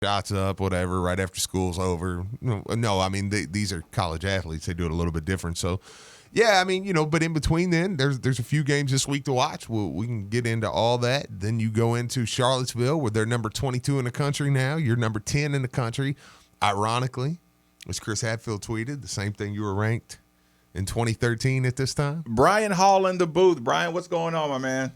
shots up, whatever, right after school's over. No, I mean, these are college athletes. They do it a little bit different. So, yeah, I mean, but in between then, there's a few games this week to watch. We can get into all that. Then you go into Charlottesville, where they're number 22 in the country now. You're number 10 in the country. Ironically, as Chris Hadfield tweeted, the same thing you were ranked in 2013 at this time. Brian Hall in the booth. Brian, what's going on, my man?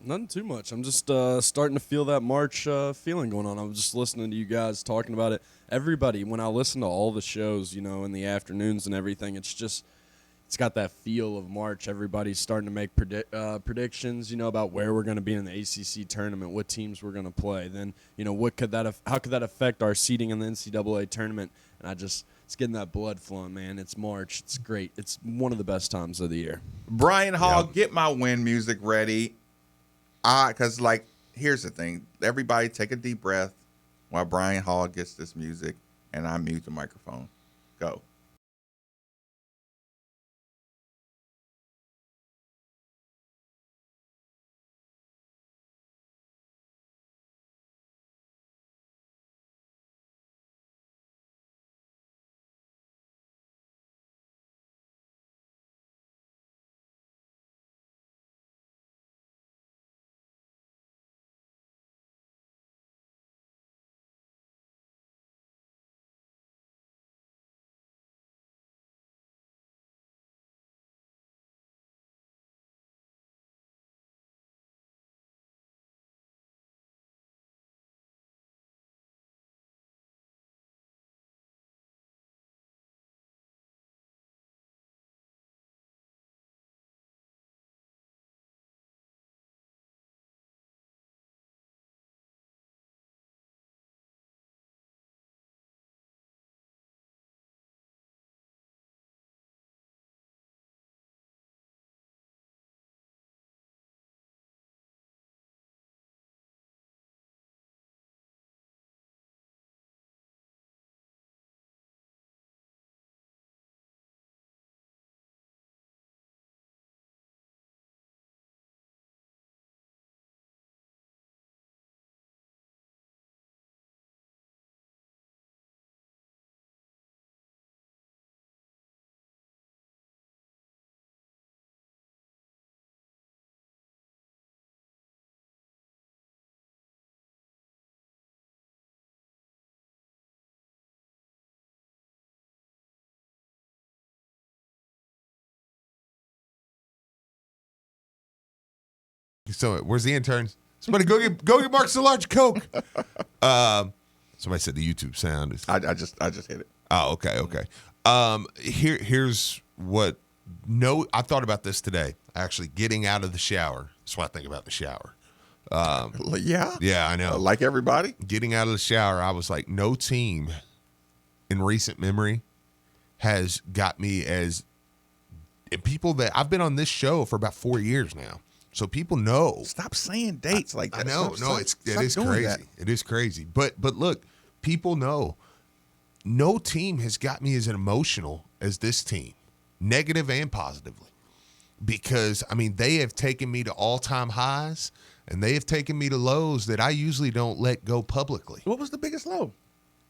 Nothing too much. I'm just starting to feel that March feeling going on. I was just listening to you guys talking about it. Everybody, when I listen to all the shows, in the afternoons and everything, it's got that feel of March. Everybody's starting to make predictions, about where we're going to be in the ACC tournament, what teams we're going to play. Then, how could that affect our seeding in the NCAA tournament? And it's getting that blood flowing, man. It's March. It's great. It's one of the best times of the year. Brian Hall, Get my win music ready. Because, here's the thing. Everybody take a deep breath while Brian Hall gets this music, and I mute the microphone. Go. So where's the interns? Somebody go get Marcus a large Coke. Somebody said the YouTube sound is. I just hit it. Oh, okay. Here's what. No, I thought about this today. Actually, getting out of the shower. That's what I think about the shower. Yeah, I know. Like everybody. Getting out of the shower, I was like, no team in recent memory has got me as. And people that I've been on this show for about 4 years now. So people know. Stop saying dates like that. I know. It is crazy. That. It is crazy. But look, people know. No team has got me as emotional as this team, negative and positively. Because, they have taken me to all-time highs, and they have taken me to lows that I usually don't let go publicly. What was the biggest low?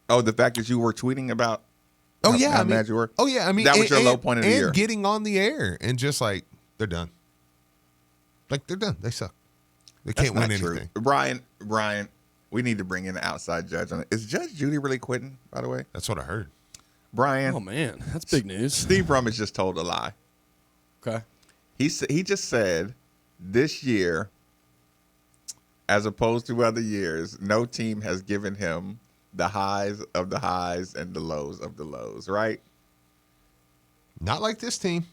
Oh, the fact that you were tweeting about how mad you were? Oh, yeah. That was your low point of the year. And getting on the air and just like, they're done. Like, they're done. They suck. They can't win anything. Brian, we need to bring in an outside judge on it. Is Judge Judy really quitting, by the way? That's what I heard. Brian. Oh, man. That's big news. Steve Rummage just told a lie. Okay. He just said this year, as opposed to other years, no team has given him the highs of the highs and the lows of the lows, right? Not like this team.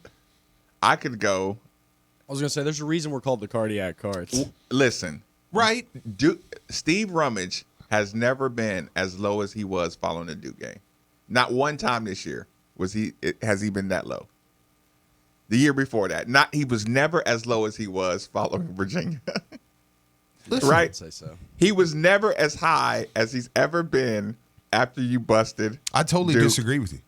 I could go. I was going to say, there's a reason we're called the cardiac cards. Listen. Right. Steve Rummage has never been as low as he was following the Duke game. Not one time this year has he been that low. The year before that, he was never as low as he was following Virginia. Listen, right? I'd say so. He was never as high as he's ever been after you busted. I totally Duke. disagree with you.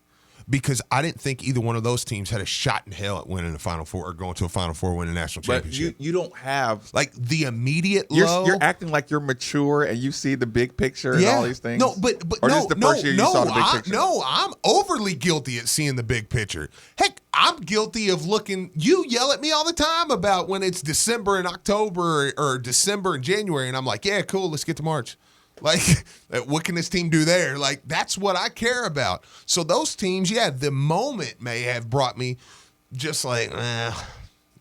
because I didn't think either one of those teams had a shot in hell at winning the Final Four or going to a Final Four, winning a national But championship. you don't have Like the immediate you're, low. you're acting like you're mature and you see the big picture and all these things. No, but or no, this is the first year you saw the big picture. No, I'm overly guilty at seeing the big picture. Heck, I'm guilty of looking. You yell at me all the time about when it's December and October or December and January, and I'm like, yeah, cool, let's get to March. Like, what can this team do there? Like, that's what I care about. So those teams, yeah, the moment may have brought me just like,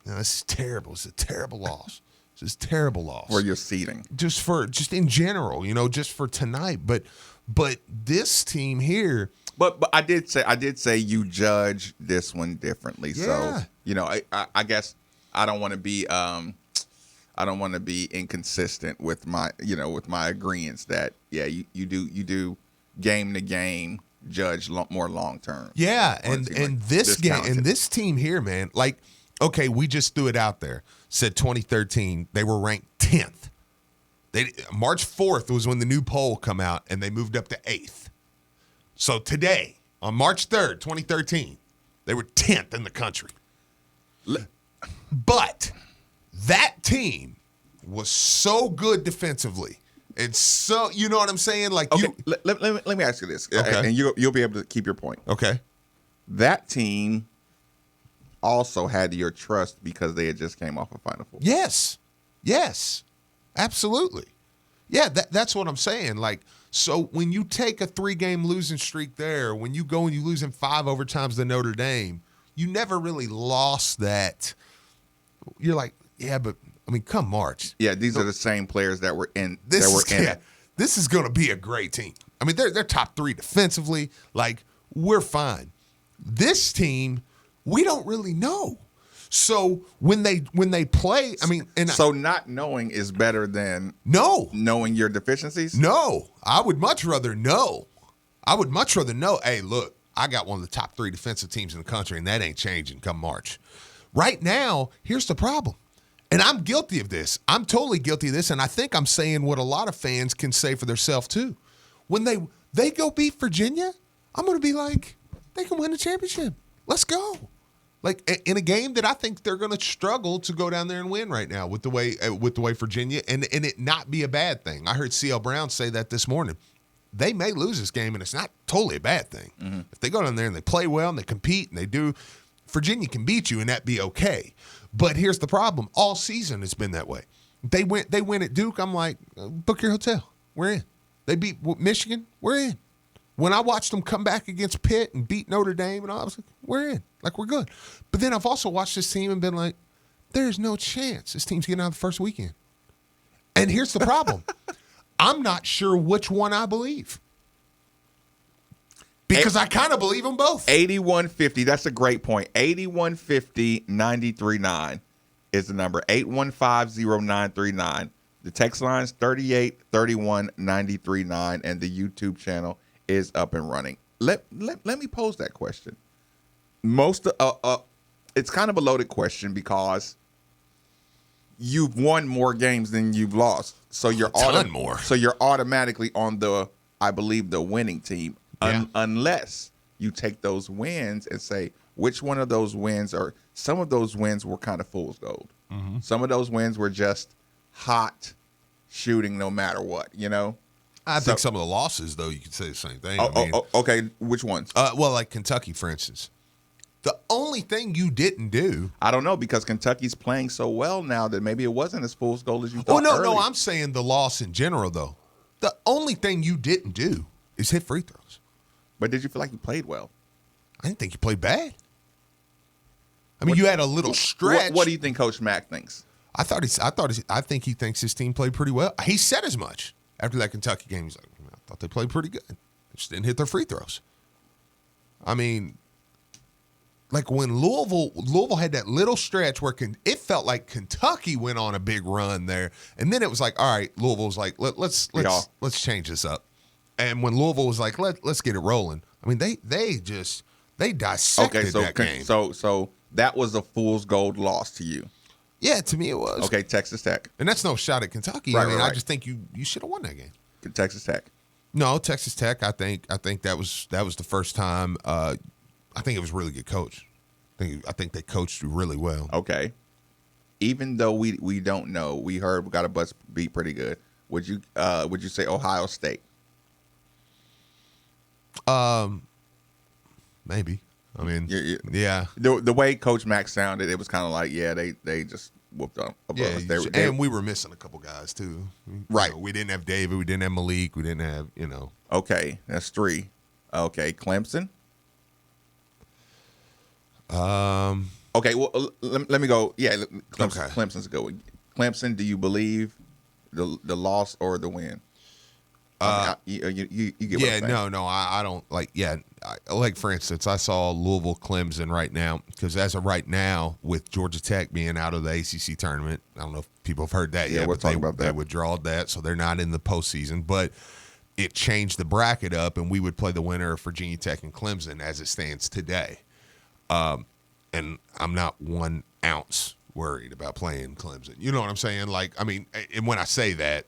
this is terrible. It's a terrible loss. This is a terrible loss. Or you're seeding. Just in general, just for tonight. But this team here. But I did say you judge this one differently. Yeah. So I guess I don't want to be inconsistent with my agreeance that you do game to game judge more long term. Yeah, and this game talented. and this team here, man, like, okay, we just threw it out there. Said 2013, they were ranked 10th. March 4th was when the new poll come out, and they moved up to 8th. So today, on March 3rd, 2013, they were 10th in the country. But that team was so good defensively. And so, you know what I'm saying? Like, Okay, let me ask you this, Okay. and you'll be able to keep your point. Okay. That team also had your trust because they had just came off a Final Four. Yes. Absolutely. Yeah, that's what I'm saying. Like, so when you take a 3-game losing streak there, when you go and you lose in 5 overtimes to Notre Dame, you never really lost that. You're like, yeah, but I mean, come March. Yeah, these are the same players that were in. This it. is going to be a great team. I mean, they're top 3 defensively. Like, we're fine. This team, we don't really know. So when they play, I mean, so not knowing is better than knowing your deficiencies. No, I would much rather know. Hey, look, I got one of the top 3 defensive teams in the country, and that ain't changing come March. Right now, here's the problem. And I'm guilty of this. I'm totally guilty of this, and I think I'm saying what a lot of fans can say for themselves too. When they go beat Virginia, I'm going to be like, they can win the championship. Let's go. Like, in a game that I think they're going to struggle to go down there and win right now with the way Virginia, and it not be a bad thing. I heard C.L. Brown say that this morning. They may lose this game, and it's not totally a bad thing. Mm-hmm. If they go down there and they play well and they compete and they do, Virginia can beat you, and that be okay. But here's the problem. All season it's been that way. They win at Duke. I'm like, book your hotel. We're in. They beat Michigan. We're in. When I watched them come back against Pitt and beat Notre Dame, and all, I was like, we're in. Like, we're good. But then I've also watched this team and been like, there's no chance this team's getting out the first weekend. And here's the problem. I'm not sure which one I believe. Because I kind of believe them both. 8150, that's a great point. 8150-939 is the number. 815-0939. The text line's 3831-939, and the YouTube channel is up and running. Let me pose that question. It's kind of a loaded question because you've won more games than you've lost. So you're more. So you're automatically on the winning team. Yeah. Unless you take those wins and say which one of those wins, or some of those wins were kind of fool's gold. Mm-hmm. Some of those wins were just hot shooting no matter what, I think some of the losses, though, you could say the same thing. Okay. Which ones? Well, like Kentucky, for instance. The only thing you didn't do. I don't know, because Kentucky's playing so well now that maybe it wasn't as fool's gold as you thought. Oh, no, I'm saying the loss in general, though. The only thing you didn't do is hit free throws. But did you feel like you played well? I didn't think you played bad. I mean, you had a little stretch. What do you think Coach Mack thinks? I think he thinks his team played pretty well. He said as much after that Kentucky game. He's like, I thought they played pretty good. They just didn't hit their free throws. I mean, like when Louisville had that little stretch where it felt like Kentucky went on a big run there, and then it was like, all right, Louisville's like, let's change this up. And when Louisville was like, let's get it rolling. I mean, they dissected that game. So that was a fool's gold loss to you. Yeah, to me it was. Okay, Texas Tech. And that's no shot at Kentucky. Right, I mean, right. I just think you should have won that game. Texas Tech. No, Texas Tech. I think that was the first time I think it was a really good coach. I think they coached really well. Okay. Even though we don't know, we heard we got a bus beat pretty good. Would you say Ohio State? Maybe. I mean, You- yeah. The way Coach Mack sounded, it was kind of like, yeah, they just whooped up above Yeah, us. They, and we were missing a couple guys too. Right. You know, we didn't have David. We didn't have Malik. We didn't have, okay, that's 3. Okay, Clemson. Okay, well, let me go. Yeah, Clemson, Okay. Clemson's a good one. Clemson, do you believe the loss or the win? You get what I'm saying. no, I don't like. Yeah, like for instance, I saw Louisville Clemson right now because as of right now, with Georgia Tech being out of the ACC tournament, I don't know if people have heard that Yeah, yet. we're but talking about They that. withdrawed that, so they're not in the postseason. But it changed the bracket up, and we would play the winner of Virginia Tech and Clemson as it stands today. And I'm not 1 ounce worried about playing Clemson. You know what I'm saying? Like, I mean, and when I say that,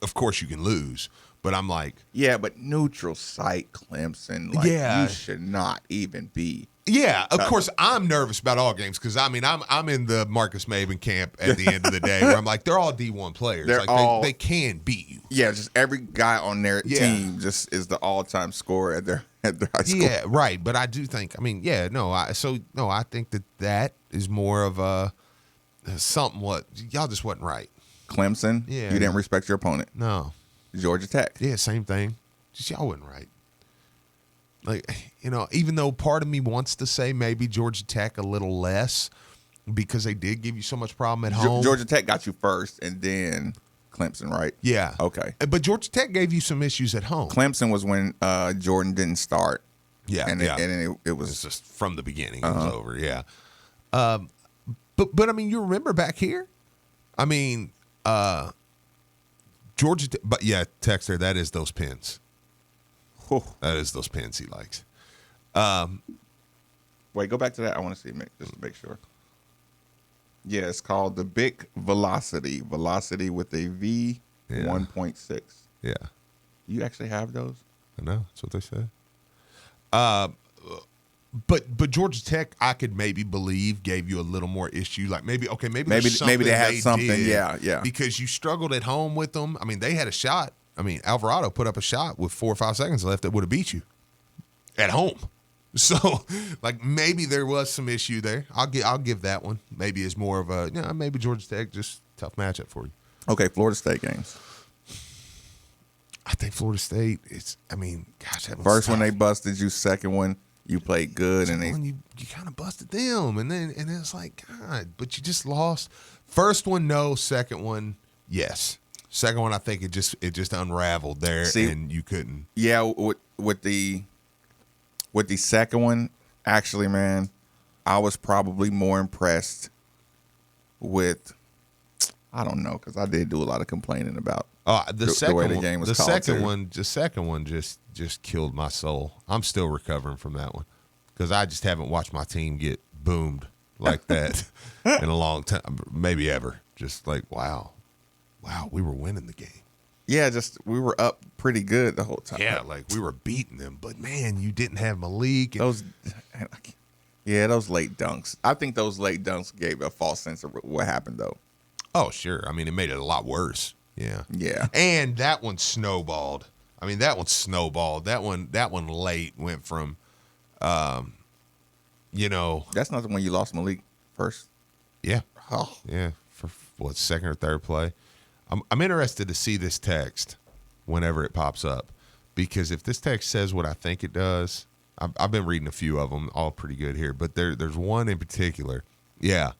of course you can lose, but I'm like, Yeah, but neutral site Clemson, like Yeah. you should not even be. yeah, of course I'm nervous about all games because I mean I'm in the Marcus Maven camp at the end of the day where I'm like they're all D1 players, They're like all- they can beat you. Yeah, just every guy on their Yeah. team just is the all-time scorer at their high school. Yeah, right. But I do think, I mean, yeah, no, I think that is more of a something what y'all just wasn't right. Clemson, Yeah. you didn't respect your opponent. No, Georgia Tech. yeah, same thing. Just y'all wasn't right. Like, even though part of me wants to say maybe Georgia Tech a little less because they did give you so much problem at home. Georgia Tech got you first, and then Clemson, right? Yeah. Okay. But Georgia Tech gave you some issues at home. Clemson was when Jordan didn't start. Yeah, and yeah. it It's was just from the beginning. It was over. Yeah. But I mean, you remember back here? I mean, Georgia. But yeah, Texter, that is those pins. whew. That is those pins he likes. Wait, go back to that. I want to see just to make sure. Yeah, it's called the Big Velocity. Velocity with a V, Yeah. 1.6. Yeah, You actually have those? I know. That's what they said. But Georgia Tech, I could maybe believe gave you a little more issue. Like maybe there's Maybe something they had something. did Yeah. because you struggled at home with them. I mean, they had a shot. I mean, Alvarado put up a shot with 4 or 5 seconds left that would have beat you at home. So, like, maybe there was some issue there. I'll give that one. Maybe it's more of a maybe Georgia Tech just tough matchup for you. Okay, Florida State games. I think Florida State. That one's First one tough. they busted you. Second one you played good, and they One, you kind of busted them, and then it's like God, but you just lost. First one, no. Second one, yes. Second one, I think it just unraveled there, See- and you couldn't. yeah with the second one. Actually, man, I was probably more impressed with. I don't know because I did do a lot of complaining about. The second way the one, game was the called, second too. one, the second one just killed my soul. I'm still recovering from that one because I just haven't watched my team get boomed like that in a long time, maybe ever. Just like wow, we were winning the game. Yeah, just we were up pretty good the whole time. Yeah, like we were beating them, but man, you didn't have Malik. And, those late dunks. I think those late dunks gave a false sense of what happened, though. oh, sure. I mean, it made it a lot worse. Yeah. Yeah. And that one snowballed. That one late went from, That's not the one you lost Malik first. yeah, Oh, yeah, for what, second or third play. I'm interested to see this text whenever it pops up, because if this text says what I think it does, I've been reading a few of them, all pretty good here, but there's one in particular. Yeah.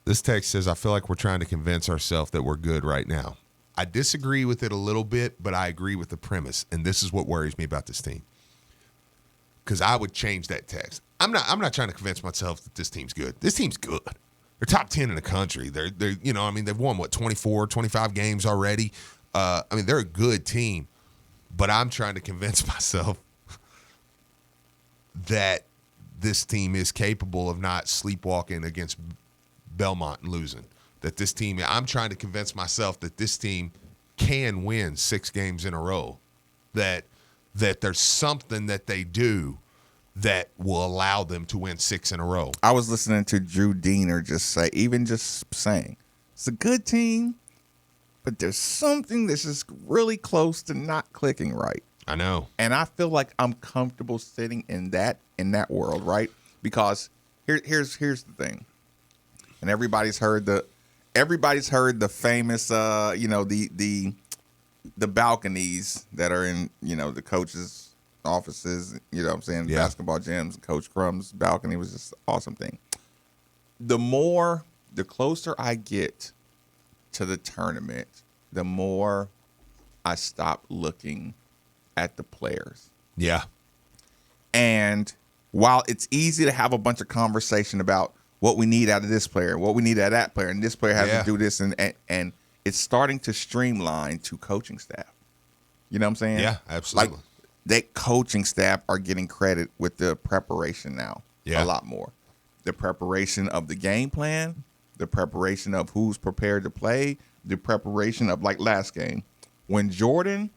This text says, I feel like we're trying to convince ourselves that we're good right now. I disagree with it a little bit, but I agree with the premise, and this is what worries me about this team. Because I would change that text. I'm not trying to convince myself that this team's good. This team's good. They're top 10 in the country. They're they've won 24, 25 games already. They're a good team, but I'm trying to convince myself that this team is capable of not sleepwalking against Belmont and losing. That this team, I'm trying to convince myself that this team can win 6 games in a row. That there's something that they do that will allow them to win 6 in a row. I was listening to Drew Diener just saying, it's a good team, but there's something that's just really close to not clicking right. I know. And I feel like I'm comfortable sitting in that world, right? Because here's the thing. And everybody's heard the famous the balconies that are in, the coaches' offices, what I'm saying, Yeah. basketball gyms. Coach Crum's balcony was just an awesome thing. The closer I get to the tournament, the more I stop looking at the players. Yeah. And while it's easy to have a bunch of conversation about what we need out of this player, what we need out of that player, and this player has to do this, and it's starting to streamline to coaching staff. You know what I'm saying? Yeah, absolutely. Like, that coaching staff are getting credit with the preparation now. Yeah. A lot more. The preparation of the game plan, the preparation of who's prepared to play, the preparation of, like, last game. When Jordan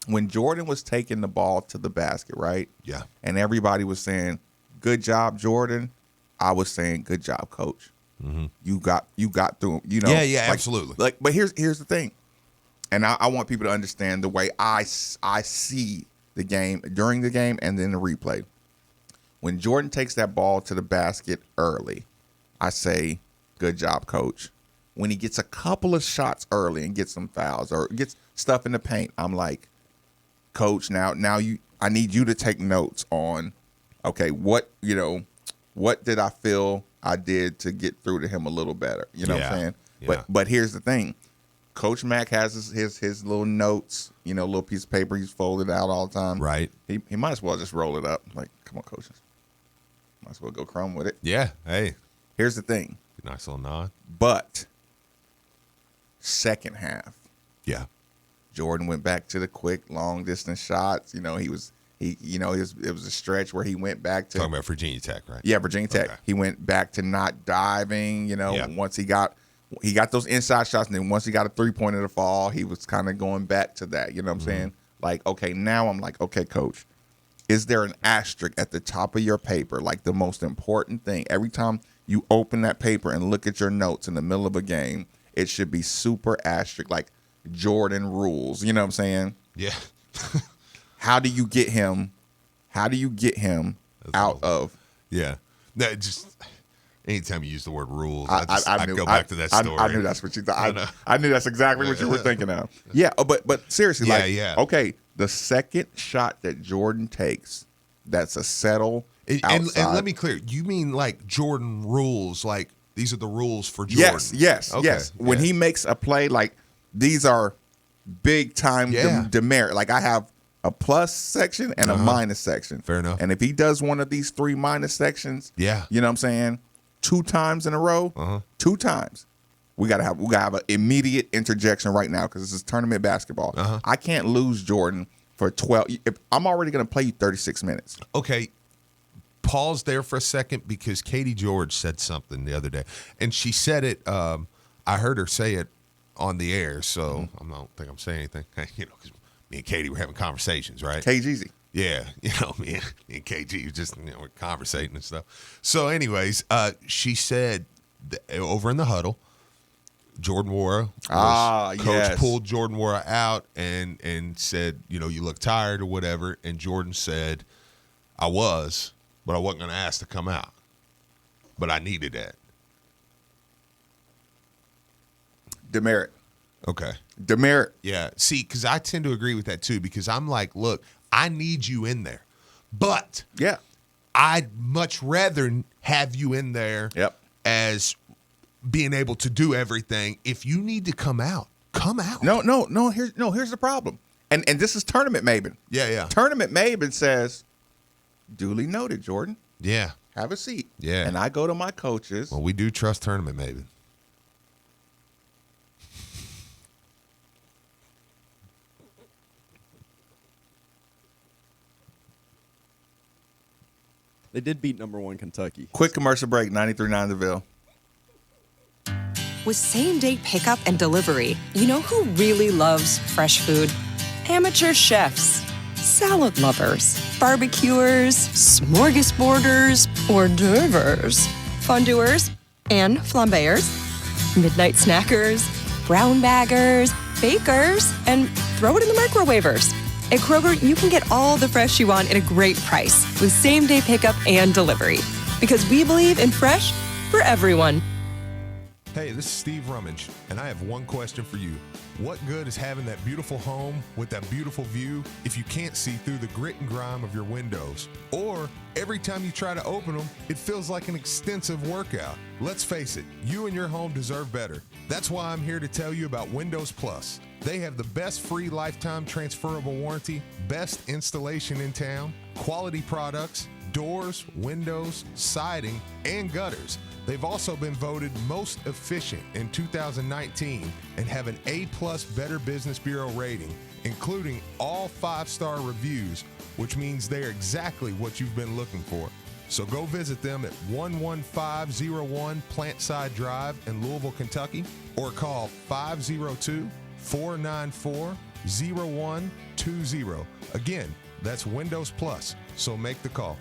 was taking the ball to the basket, right? Yeah. And everybody was saying, good job, Jordan. I was saying, good job, coach. Mm-hmm. You got through, Yeah, absolutely. But here's the thing. And I want people to understand the way I see the game during the game and then the replay. When Jordan takes that ball to the basket early, I say, good job, coach. When he gets a couple of shots early and gets some fouls or gets stuff in the paint, I'm like, coach, now I need you to take notes on, okay, what did I feel I did to get through to him a little better? You know what I'm saying? Yeah. But here's the thing. Coach Mack has his little notes, little piece of paper he's folded out all the time. Right. He might as well just roll it up. Like, come on, coach. Might as well go crumb with it. Yeah. Hey. Here's the thing. Nice little nod. But second half, Yeah. Jordan went back to the quick long distance shots. It was a stretch where he went back to Talking about Virginia Tech, right? Yeah, Virginia Tech. Okay. He went back to not diving, Yeah. once he got those inside shots, and then once he got a 3-pointer to fall, he was kind of going back to that. You know what I'm saying? Like, okay, now I'm like, okay, coach, is there an asterisk at the top of your paper, like the most important thing? Every time you open that paper and look at your notes in the middle of a game, it should be super asterisk, like Jordan rules. You know what I'm saying? Yeah. How do you get him out of? Yeah. No, just anytime you use the word rules, I I knew, go back to that story. I knew that's what you thought. I knew that's exactly what you were thinking of. Yeah, but seriously, okay, the second shot that Jordan takes, that's a settle And outside. let me clear. You mean like Jordan rules, like these are the rules for Jordan? Yes. Okay. When he makes a play, like these are big time demerit. Like I have a plus section and a minus section. Fair enough. And if he does one of these 3 minus sections, you know what I'm saying, 2 times in a row, 2 times, we gotta have an immediate interjection right now because this is tournament basketball. I can't lose Jordan for 12. I'm already gonna play you 36 minutes. Okay. Pause there for a second because Katie George said something the other day, and she said it. I heard her say it on the air, so I don't think I'm saying anything. Because me and Katie were having conversations, right? KGZ. Yeah, me and KG were just we're conversating and stuff. So, anyways, she said over in the huddle, Jordan Wara, coach pulled Jordan Wara out and said, you look tired or whatever, and Jordan said, I was, but I wasn't going to ask to come out, but I needed that. Demerit. Okay. Demerit. Yeah. See, because I tend to agree with that too, because I'm like, look, I need you in there, but I'd much rather have you in there as being able to do everything. If you need to come out, come out. No. Here's the problem, and this is Tournament Maven. Yeah. Tournament Maven says, duly noted, Jordan. Yeah. Have a seat. Yeah. And I go to my coaches. Well, we do trust Tournament Maven. They did beat number 1 Kentucky. Quick commercial break, 93.9 The Ville. With same-day pickup and delivery, you know who really loves fresh food? Amateur chefs. salad lovers, barbecuers, smorgasborders, hors d'oeuvres, fondue and flambeurs, midnight snackers, brown baggers, bakers, and throw it in the microwavers. At Kroger, you can get all the fresh you want at a great price with same-day pickup and delivery. Because we believe in fresh for everyone. Hey, this is Steve Rummage, and I have one question for you. What good is having that beautiful home with that beautiful view if you can't see through the grit and grime of your windows? Or every time you try to open them, it feels like an extensive workout. Let's face it, you and your home deserve better. That's why I'm here to tell you about Windows Plus. They have the best free lifetime transferable warranty, best installation in town, quality products, doors, windows, siding, and gutters. They've also been voted most efficient in 2019 and have an A+ Better Business Bureau rating, including all 5-star reviews, which means they're exactly what you've been looking for. So go visit them at 11501 Plantside Drive in Louisville, Kentucky, or call 502-494-0120. Again, that's Windows Plus, so make the call.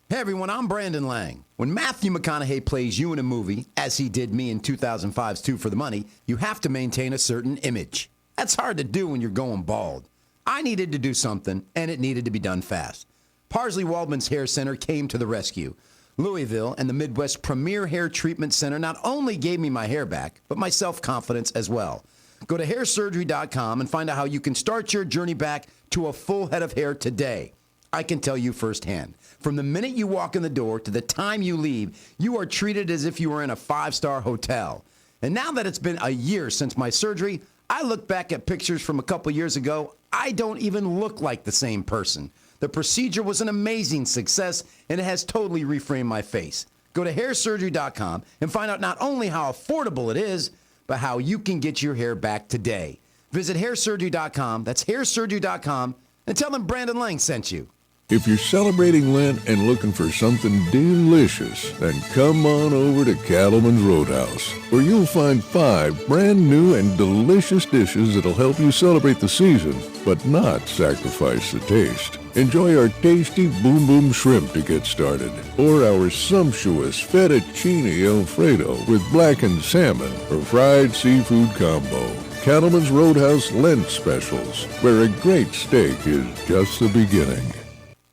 Hey everyone, I'm Brandon Lang. When Matthew McConaughey plays you in a movie, as he did me in 2005's Two for the Money, you have to maintain a certain image. That's hard to do when you're going bald. I needed to do something, and it needed to be done fast. Parsley Waldman's Hair Center came to the rescue. Louisville and the Midwest's premier hair treatment center not only gave me my hair back, but my self-confidence as well. Go to hairsurgery.com and find out how you can start your journey back to a full head of hair today. I can tell you firsthand. From the minute you walk in the door to the time you leave, you are treated as if you were in a 5-star hotel. And now that it's been a year since my surgery, I look back at pictures from a couple years ago, I don't even look like the same person. The procedure was an amazing success, and it has totally reframed my face. Go to hairsurgery.com and find out not only how affordable it is, but how you can get your hair back today. Visit hairsurgery.com, that's hairsurgery.com, and tell them Brandon Lang sent you. If you're celebrating Lent and looking for something delicious, then come on over to Cattleman's Roadhouse, where you'll find 5 brand new and delicious dishes that'll help you celebrate the season, but not sacrifice the taste. Enjoy our tasty Boom Boom Shrimp to get started, or our sumptuous Fettuccine Alfredo with blackened salmon or fried seafood combo. Cattleman's Roadhouse Lent Specials, where a great steak is just the beginning.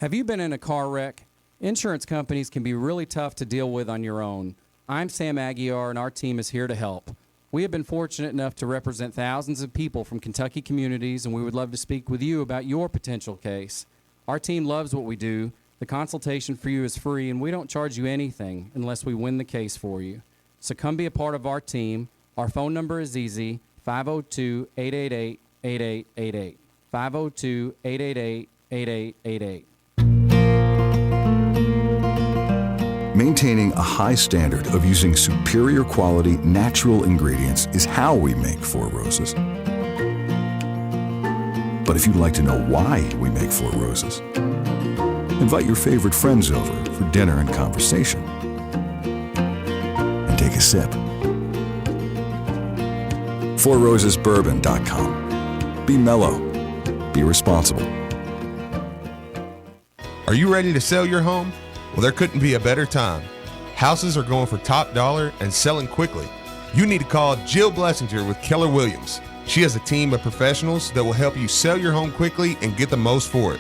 Have you been in a car wreck? Insurance companies can be really tough to deal with on your own. I'm Sam Aguiar, and our team is here to help. We have been fortunate enough to represent thousands of people from Kentucky communities, and we would love to speak with you about your potential case. Our team loves what we do. The consultation for you is free, and we don't charge you anything unless we win the case for you. So come be a part of our team. Our phone number is easy, 502-888-8888, 502-888-8888. Maintaining a high standard of using superior quality natural ingredients is how we make Four Roses. But if you'd like to know why we make Four Roses, invite your favorite friends over for dinner and conversation. And take a sip. FourRosesBourbon.com. Be mellow. Be responsible. Are you ready to sell your home? Well, there couldn't be a better time. Houses are going for top dollar and selling quickly. You need to call Jill Blessinger with Keller Williams. She has a team of professionals that will help you sell your home quickly and get the most for it.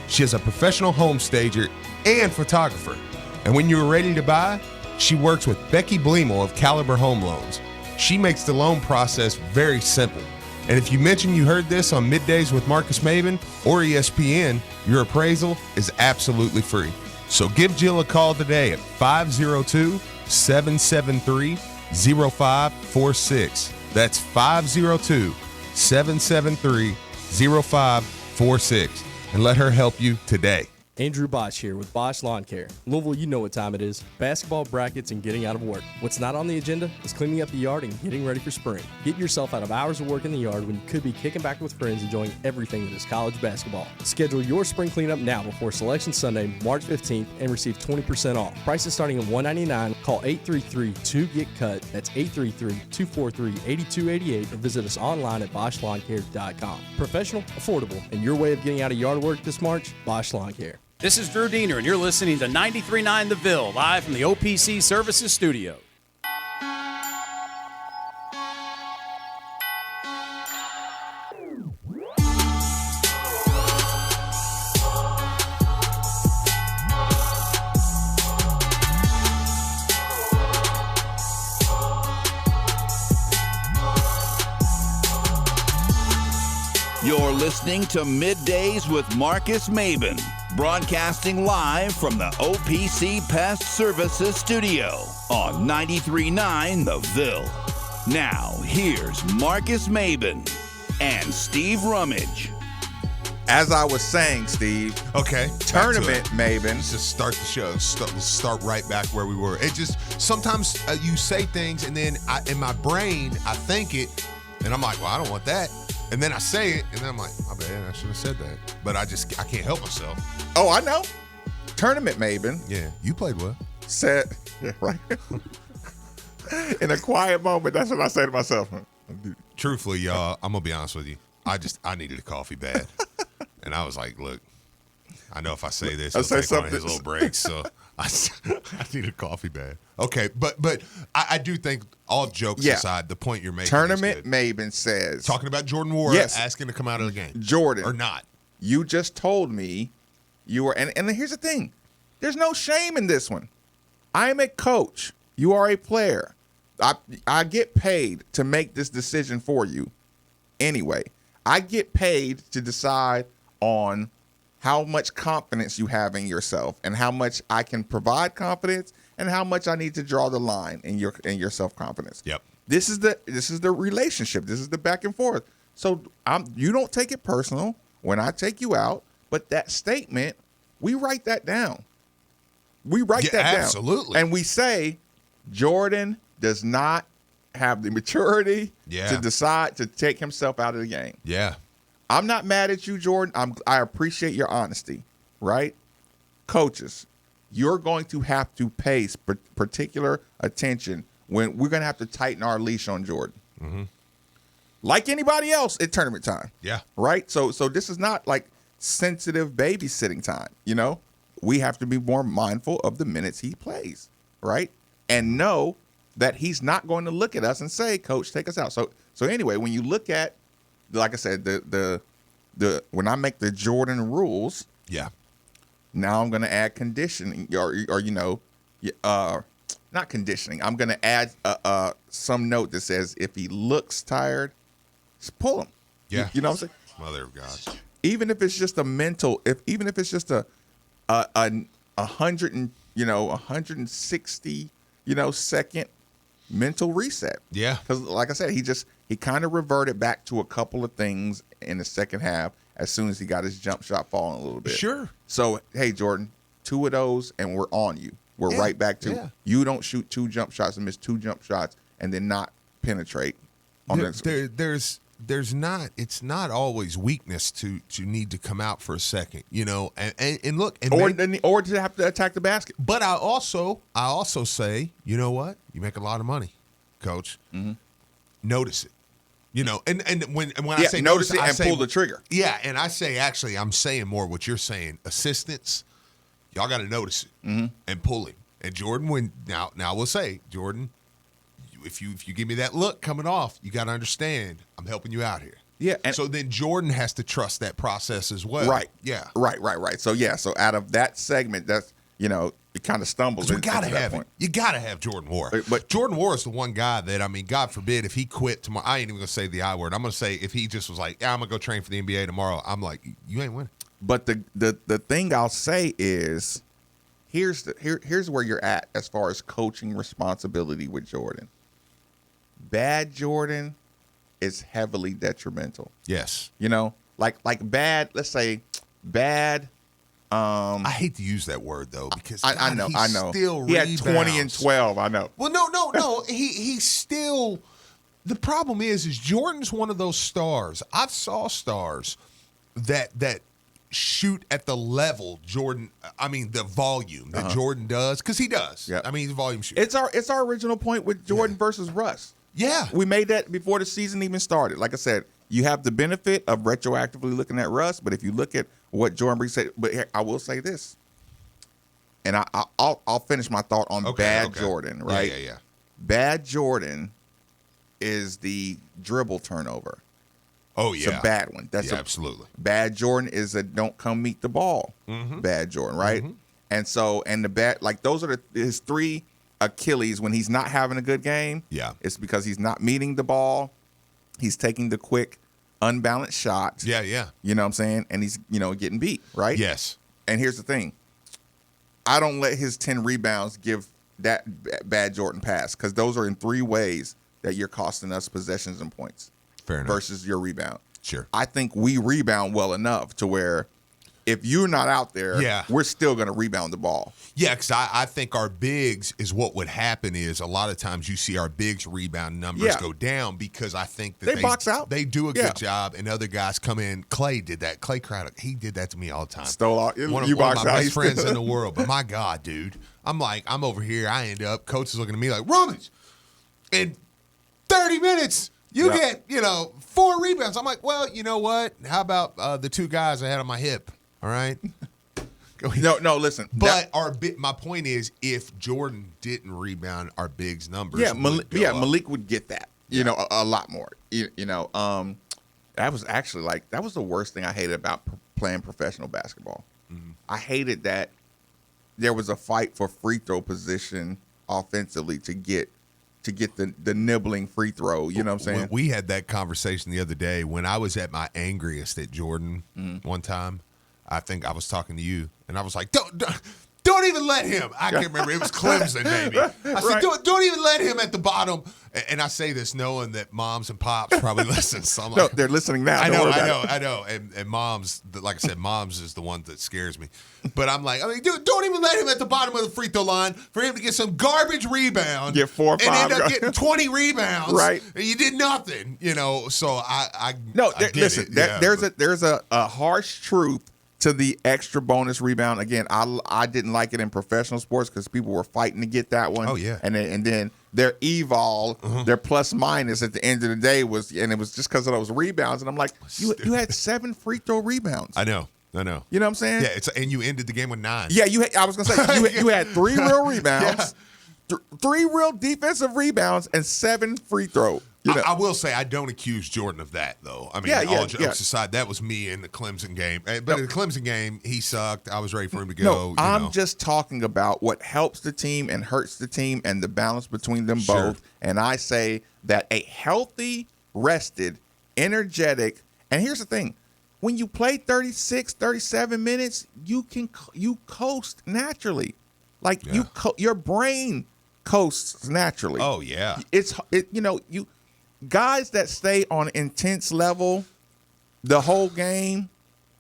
She is a professional home stager and photographer. And when you are ready to buy, she works with Becky Bleemel of Caliber Home Loans. She makes the loan process very simple. And if you mention you heard this on Middays with Marcus Maven or ESPN, your appraisal is absolutely free. So give Jill a call today at 502-773-0546. That's 502-773-0546. And let her help you today. Andrew Bosch here with Bosch Lawn Care. Louisville, you know what time it is. Basketball, brackets, and getting out of work. What's not on the agenda is cleaning up the yard and getting ready for spring. Get yourself out of hours of work in the yard when you could be kicking back with friends enjoying everything that is college basketball. Schedule your spring cleanup now before Selection Sunday, March 15th, and receive 20% off. Prices starting at $199. Call 833-2GET-CUT. That's 833-243-8288 or visit us online at BoschLawnCare.com. Professional, affordable, and your way of getting out of yard work this March, Bosch Lawn Care. This is Drew Diener, and you're listening to 93.9 The Ville, live from the OPC Services Studio. You're listening to Middays with Marcus Maben, broadcasting live from the OPC Pest Services Studio on 93.9 The Ville. Now, here's Marcus Maben and Steve Rummage. As I was saying, Steve. Okay. Tournament Maven. Let's just start the show. Let's start right back where we were. It just, sometimes you say things and then in my brain, I think it, and I'm like, well, I don't want that. And then I say it, and then I'm like, my bad, I should have said that. But I can't help myself. Oh, I know. Tournament Maven. Yeah, you played well. Said, yeah, right. In a quiet moment, that's what I say to myself. Truthfully, y'all, I'm going to be honest with you. I needed a coffee bad. And I was like, look, I know if I say this, he'll take one of his little breaks. So I need a coffee bad. Okay, but I do think, all jokes aside, the point you're making Tournament Maven says. Talking about Jordan Ward asking to come out of the game. Jordan. Or not. You just told me you were, and here's the thing. There's no shame in this one. I am a coach. You are a player. I get paid to make this decision for you. Anyway, I get paid to decide on how much confidence you have in yourself and how much I can provide confidence and how much I need to draw the line in your self-confidence. Yep. This is the relationship. This is the back and forth. So you don't take it personal when I take you out, but that statement, we write that down. We write that down. Absolutely. And we say Jordan does not have the maturity to decide to take himself out of the game. Yeah. I'm not mad at you, Jordan. I appreciate your honesty, right? Coaches, you're going to have to pay particular attention when we're going to have to tighten our leash on Jordan. Mm-hmm. Like anybody else at tournament time. Yeah. Right? So this is not like sensitive babysitting time, you know? We have to be more mindful of the minutes he plays, right? And know that he's not going to look at us and say, Coach, take us out. So anyway, when you look at, like I said, the when I make the Jordan rules, now I'm going to add conditioning or not conditioning. I'm going to add some note that says if he looks tired, just pull him. Yeah. You know what I'm saying? Mother of God. Even if it's just a mental, even if it's just a 160 second mental reset. Yeah. Because like I said, he kind of reverted back to a couple of things in the second half as soon as he got his jump shot falling a little bit. Sure. So, hey, Jordan, 2 of those and we're on you. We're right back to you don't shoot 2 jump shots and miss 2 jump shots and then not penetrate. There's not, it's not always weakness to need to come out for a second, and look, and or to have to attack the basket. But I also say, you know what? You make a lot of money, Coach. Mm-hmm. Notice it, and when I say notice it I and say, pull the trigger. Yeah, and I say actually, I'm saying more what you're saying. Assistants, y'all got to notice it and pull him. And Jordan, now we'll say, Jordan, if you give me that look coming off, you got to understand I'm helping you out here. Yeah. And so then Jordan has to trust that process as well. Right. Yeah. Right. So out of that segment, that's it kind of stumbles. We got to have it. You got to have Jordan Ward. But Jordan Ward is the one guy that, God forbid, if he quit tomorrow, I ain't even going to say the I word. I'm going to say if he just was like, I'm going to go train for the NBA tomorrow, I'm like, you ain't winning. But the thing I'll say is, here's where you're at as far as coaching responsibility with Jordan. Bad Jordan is heavily detrimental. Yes. Like bad, let's say bad I hate to use that word though because I know. Still he had 20 and rebounds. 12. I know. Well, no. He's still. The problem is Jordan's one of those stars. I saw stars that shoot at the level Jordan. I mean, the volume that Jordan does because he does. Yep. I mean, he's a volume shooter. It's our original point with Jordan versus Russ. Yeah, we made that before the season even started. Like I said, you have the benefit of retroactively looking at Russ, but if you look at what Jordan Bree said, but here, I will say this, and I'll finish my thought on bad Jordan. Right? Yeah. Bad Jordan is the dribble turnover. Oh yeah, it's a bad one. That's absolutely bad. Jordan is a don't come meet the ball. Bad Jordan, right? And the bad, like those are his three Achilles when he's not having a good game. Yeah, it's because he's not meeting the ball. He's taking the quick, unbalanced shot. Yeah. You know what I'm saying? And he's getting beat, right? Yes. And here's the thing: I don't let his 10 rebounds give that bad Jordan pass because those are in 3 ways that you're costing us possessions and points. Fair enough. Versus your rebound. Sure. I think we rebound well enough to where if you're not out there, we're still going to rebound the ball. Yeah, because I think our bigs is what would happen is a lot of times you see our bigs rebound numbers go down because I think that they box out. They do a good job, and other guys come in. Clay did that. Clay Crowder, he did that to me all the time. Stole all, one of my best friends in the world. But my God, dude, I'm over here. I end up, coach is looking at me like, Rummage, in 30 minutes, you get, 4 rebounds. I'm like, well, you know what? How about the 2 guys I had on my hip? All right. No, listen. But my point is, if Jordan didn't rebound our bigs numbers, Malik would get that. A lot more. That was actually that was the worst thing I hated about playing professional basketball. I hated that there was a fight for free throw position offensively to get the nibbling free throw. You know what I'm saying? We had that conversation the other day when I was at my angriest at Jordan one time. I think I was talking to you, and I was like, don't even let him. I can't remember. It was Clemson, maybe. I said, don't even let him at the bottom. And I say this knowing that moms and pops probably listen. So I'm like, no, they're listening now. I know. And moms, like I said, moms is the one that scares me. But I'm like, dude, don't even let him at the bottom of the free throw line for him to get some garbage rebound. Get 4 or 5. And end up getting 20 rebounds. Right. And you did nothing, So listen, there's a harsh truth to the extra bonus rebound. Again, I didn't like it in professional sports because people were fighting to get that one. Oh yeah, and then their their plus minus at the end of the day it was just because of those rebounds. And I'm like, you had 7 free throw rebounds. I know. You know what I'm saying? Yeah, and you ended the game with 9. Yeah, I was gonna say you had 3 real rebounds, 3 real defensive rebounds, and 7 free throw. I will say I don't accuse Jordan of that, though. I mean, all jokes aside, that was me in the Clemson game. But in the Clemson game, he sucked. I was ready for him to go. No, I'm just talking about what helps the team and hurts the team and the balance between them both. And I say that a healthy, rested, energetic, and here's the thing. When you play 36, 37 minutes, you coast naturally. Your brain coasts naturally. Oh, yeah. Guys that stay on intense level the whole game,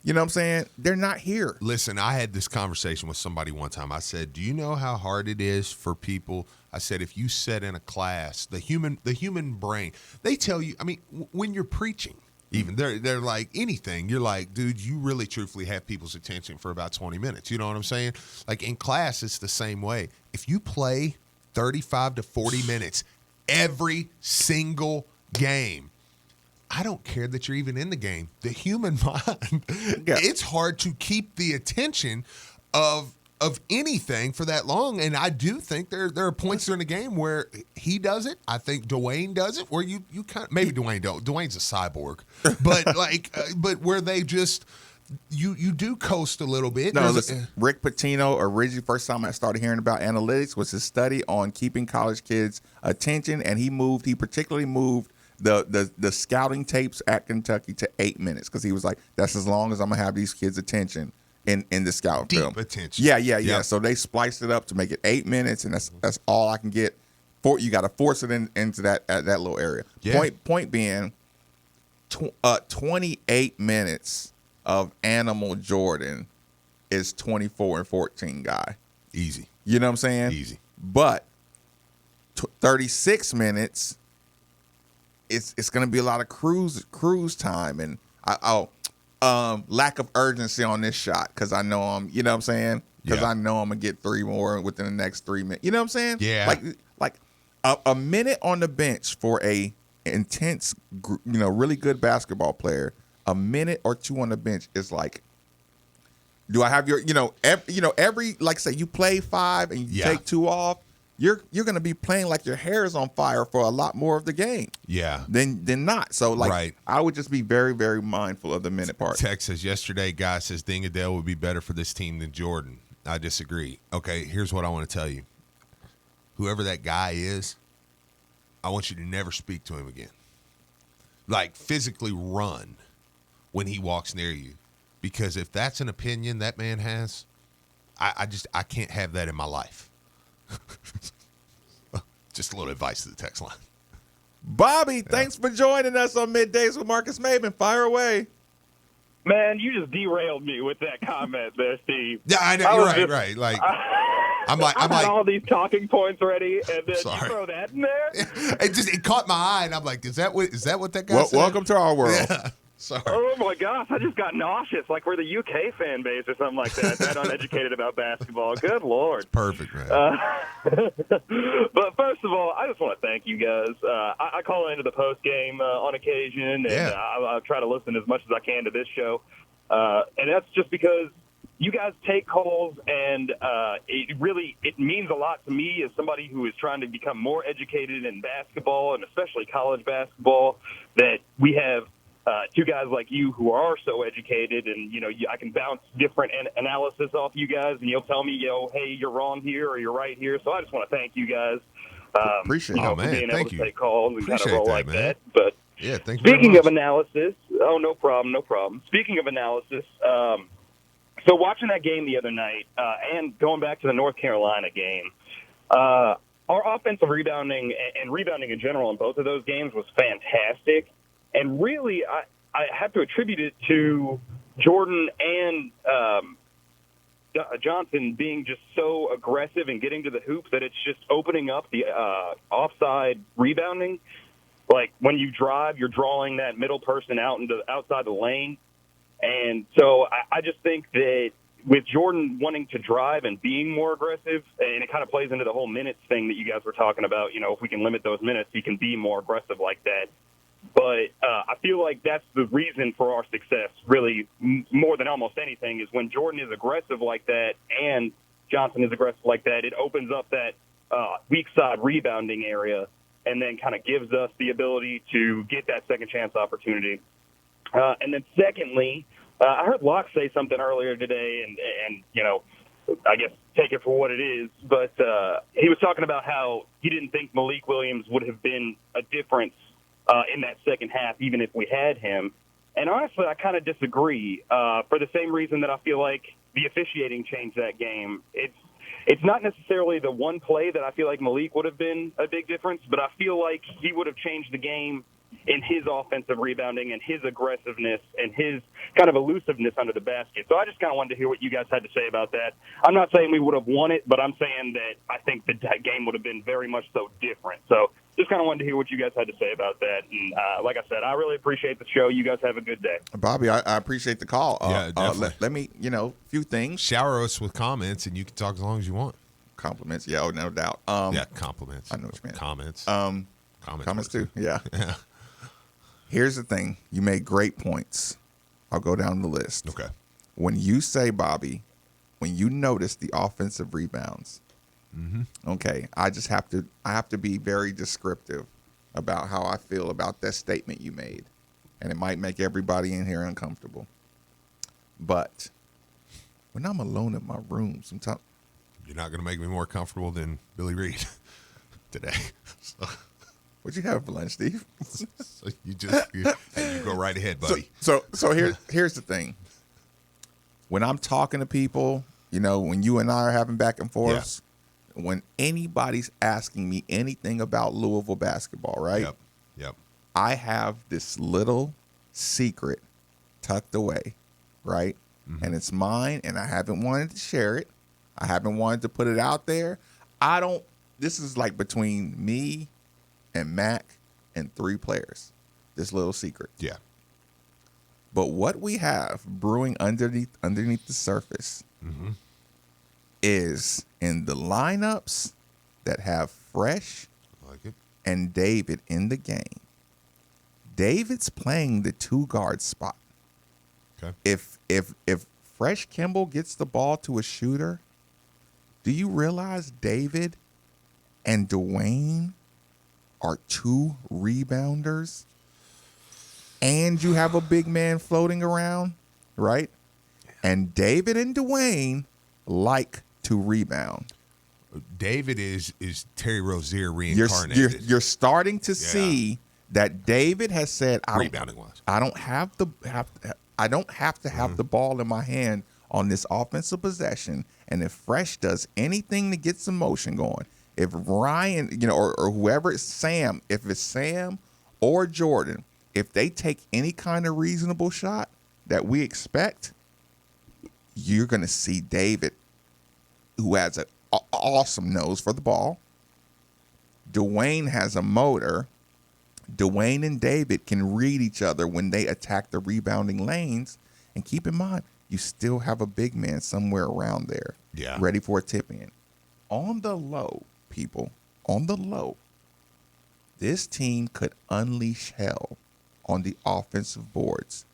you know what I'm saying? They're not here. Listen, I had this conversation with somebody one time. I said, do you know how hard it is for people? I said, if you sit in a class, the human brain, they tell you, I mean, when you're preaching, even they're like anything, you're like, dude, you really truthfully have people's attention for about 20 minutes. You know what I'm saying? Like in class, it's the same way. If you play 35 to 40 minutes every single game, I don't care that you're even in the game. The human mind, it's hard to keep the attention of anything for that long. And I do think there are points during the game where he does it. I think Dwayne does it, where you kind of, maybe Dwayne don't. Dwayne's a cyborg, but but where they just you do coast a little bit. No, listen, Rick Pitino, originally first time I started hearing about analytics was his study on keeping college kids' attention, and he particularly moved the scouting tapes at Kentucky to 8 minutes because he was like, that's as long as I'm gonna have these kids' attention in the scout deep film. attention. Yeah. Yep. So they spliced it up to make it 8 minutes, and that's all I can get. You got to force it into that little area. Yeah. Point being, 28 minutes of Animal Jordan is 24 and 14 guy. Easy. You know what I'm saying? Easy. But 36 minutes, it's going to be a lot of cruise time, and lack of urgency on this shot because I know I'm, you know what I'm saying? Because I know I'm going to get 3 more within the next 3 minutes. You know what I'm saying? Yeah. Like a minute on the bench for a intense, really good basketball player, a minute or 2 on the bench is like, do I have your, every like say you play 5 and you take 2 off, you're going to be playing like your hair is on fire for a lot more of the game. Yeah. Than not. So I would just be very, very mindful of the minute part. Text says yesterday, guy says Dingadale would be better for this team than Jordan. I disagree. Okay, here's what I want to tell you. Whoever that guy is, I want you to never speak to him again. Like, physically run when he walks near you. Because if that's an opinion that man has, I can't have that in my life. Just a little advice to the text line. Bobby, thanks for joining us on Middays with Marcus Maben. Fire away. Man, you just derailed me with that comment there, Steve. Yeah, I know. You're right. Like, I'm had all these talking points ready, and then sorry. you throw that in there. It caught my eye, and I'm like, is that what that guy said? Welcome to our world. Yeah. Sorry. Oh my gosh, I just got nauseous. Like we're the UK fan base or something like that. That uneducated about basketball. Good Lord. Perfect, man. But first of all, I just want to thank you guys. I call into the post game on occasion, and I try to listen as much as I can to this show. And that's just because you guys take calls, and it means a lot to me as somebody who is trying to become more educated in basketball, and especially college basketball, that we have 2 guys like you who are so educated, and I can bounce different analysis off you guys, and you'll tell me, hey, you're wrong here or you're right here. So I just want to thank you guys. Appreciate for being able to take calls and kind of roll like that. But yeah, thank you. Speaking of analysis, no problem. Speaking of analysis, so watching that game the other night, and going back to the North Carolina game, our offensive rebounding and rebounding in general in both of those games was fantastic. And really, I have to attribute it to Jordan and Johnson being just so aggressive and getting to the hoop that it's just opening up the offside rebounding. Like when you drive, you're drawing that middle person out into outside the lane. And so I just think that with Jordan wanting to drive and being more aggressive, and it kind of plays into the whole minutes thing that you guys were talking about, if we can limit those minutes, he can be more aggressive like that. But I feel like that's the reason for our success, really, more than almost anything, is when Jordan is aggressive like that and Johnson is aggressive like that, it opens up that weak side rebounding area and then kind of gives us the ability to get that second chance opportunity. And then secondly, I heard Locke say something earlier today, and I guess take it for what it is, but he was talking about how he didn't think Malik Williams would have been a difference in that second half, even if we had him. And honestly, I kind of disagree for the same reason that I feel like the officiating changed that game. It's not necessarily the one play that I feel like Malik would have been a big difference, but I feel like he would have changed the game in his offensive rebounding and his aggressiveness and his kind of elusiveness under the basket. So I just kind of wanted to hear what you guys had to say about that. I'm not saying we would have won it, but I'm saying that I think that game would have been very much so different. So just kind of wanted to hear what you guys had to say about that. And like I said, I really appreciate the show. You guys have a good day. Bobby, I appreciate the call. Yeah, definitely. Let me, a few things. Shower us with comments, and you can talk as long as you want. Compliments, yeah, no doubt. Compliments. I know what you meant. Comments. Comments too, yeah. Here's the thing. You made great points. I'll go down the list. Okay. When you say, Bobby, when you notice the offensive rebounds, okay, I have to be very descriptive about how I feel about that statement you made. And it might make everybody in here uncomfortable. But when I'm alone in my room, sometimes you're not going to make me more comfortable than Billy Reed today. So. What'd you have for lunch, Steve? So you go right ahead, buddy. So here's the thing. When I'm talking to people, when you and I are having back and forth, when anybody's asking me anything about Louisville basketball, right? Yep. I have this little secret tucked away, right? and it's mine, and I haven't wanted to share it. I haven't wanted to put it out there. This is like between me and Mac and 3 players. This little secret. Yeah. But what we have brewing underneath the surface is in the lineups that have Fresh and David in the game. David's playing the 2-guard spot. Okay. If Fresh Kimball gets the ball to a shooter, do you realize David and Dwayne are 2 rebounders? And you have a big man floating around, right? And David and Dwayne like to rebound. David is Terry Rozier reincarnated. You're starting to see that David has said, rebounding wise, I don't have to have the ball in my hand on this offensive possession. And if Fresh does anything to get some motion going, if Ryan, or whoever it's Sam, if it's Sam or Jordan, if they take any kind of reasonable shot that we expect, you're going to see David, who has an awesome nose for the ball. Dwayne has a motor. Dwayne and David can read each other when they attack the rebounding lanes. And keep in mind, you still have a big man somewhere around there, ready for a tip in. On the low, people, on the low, this team could unleash hell on the offensive boards.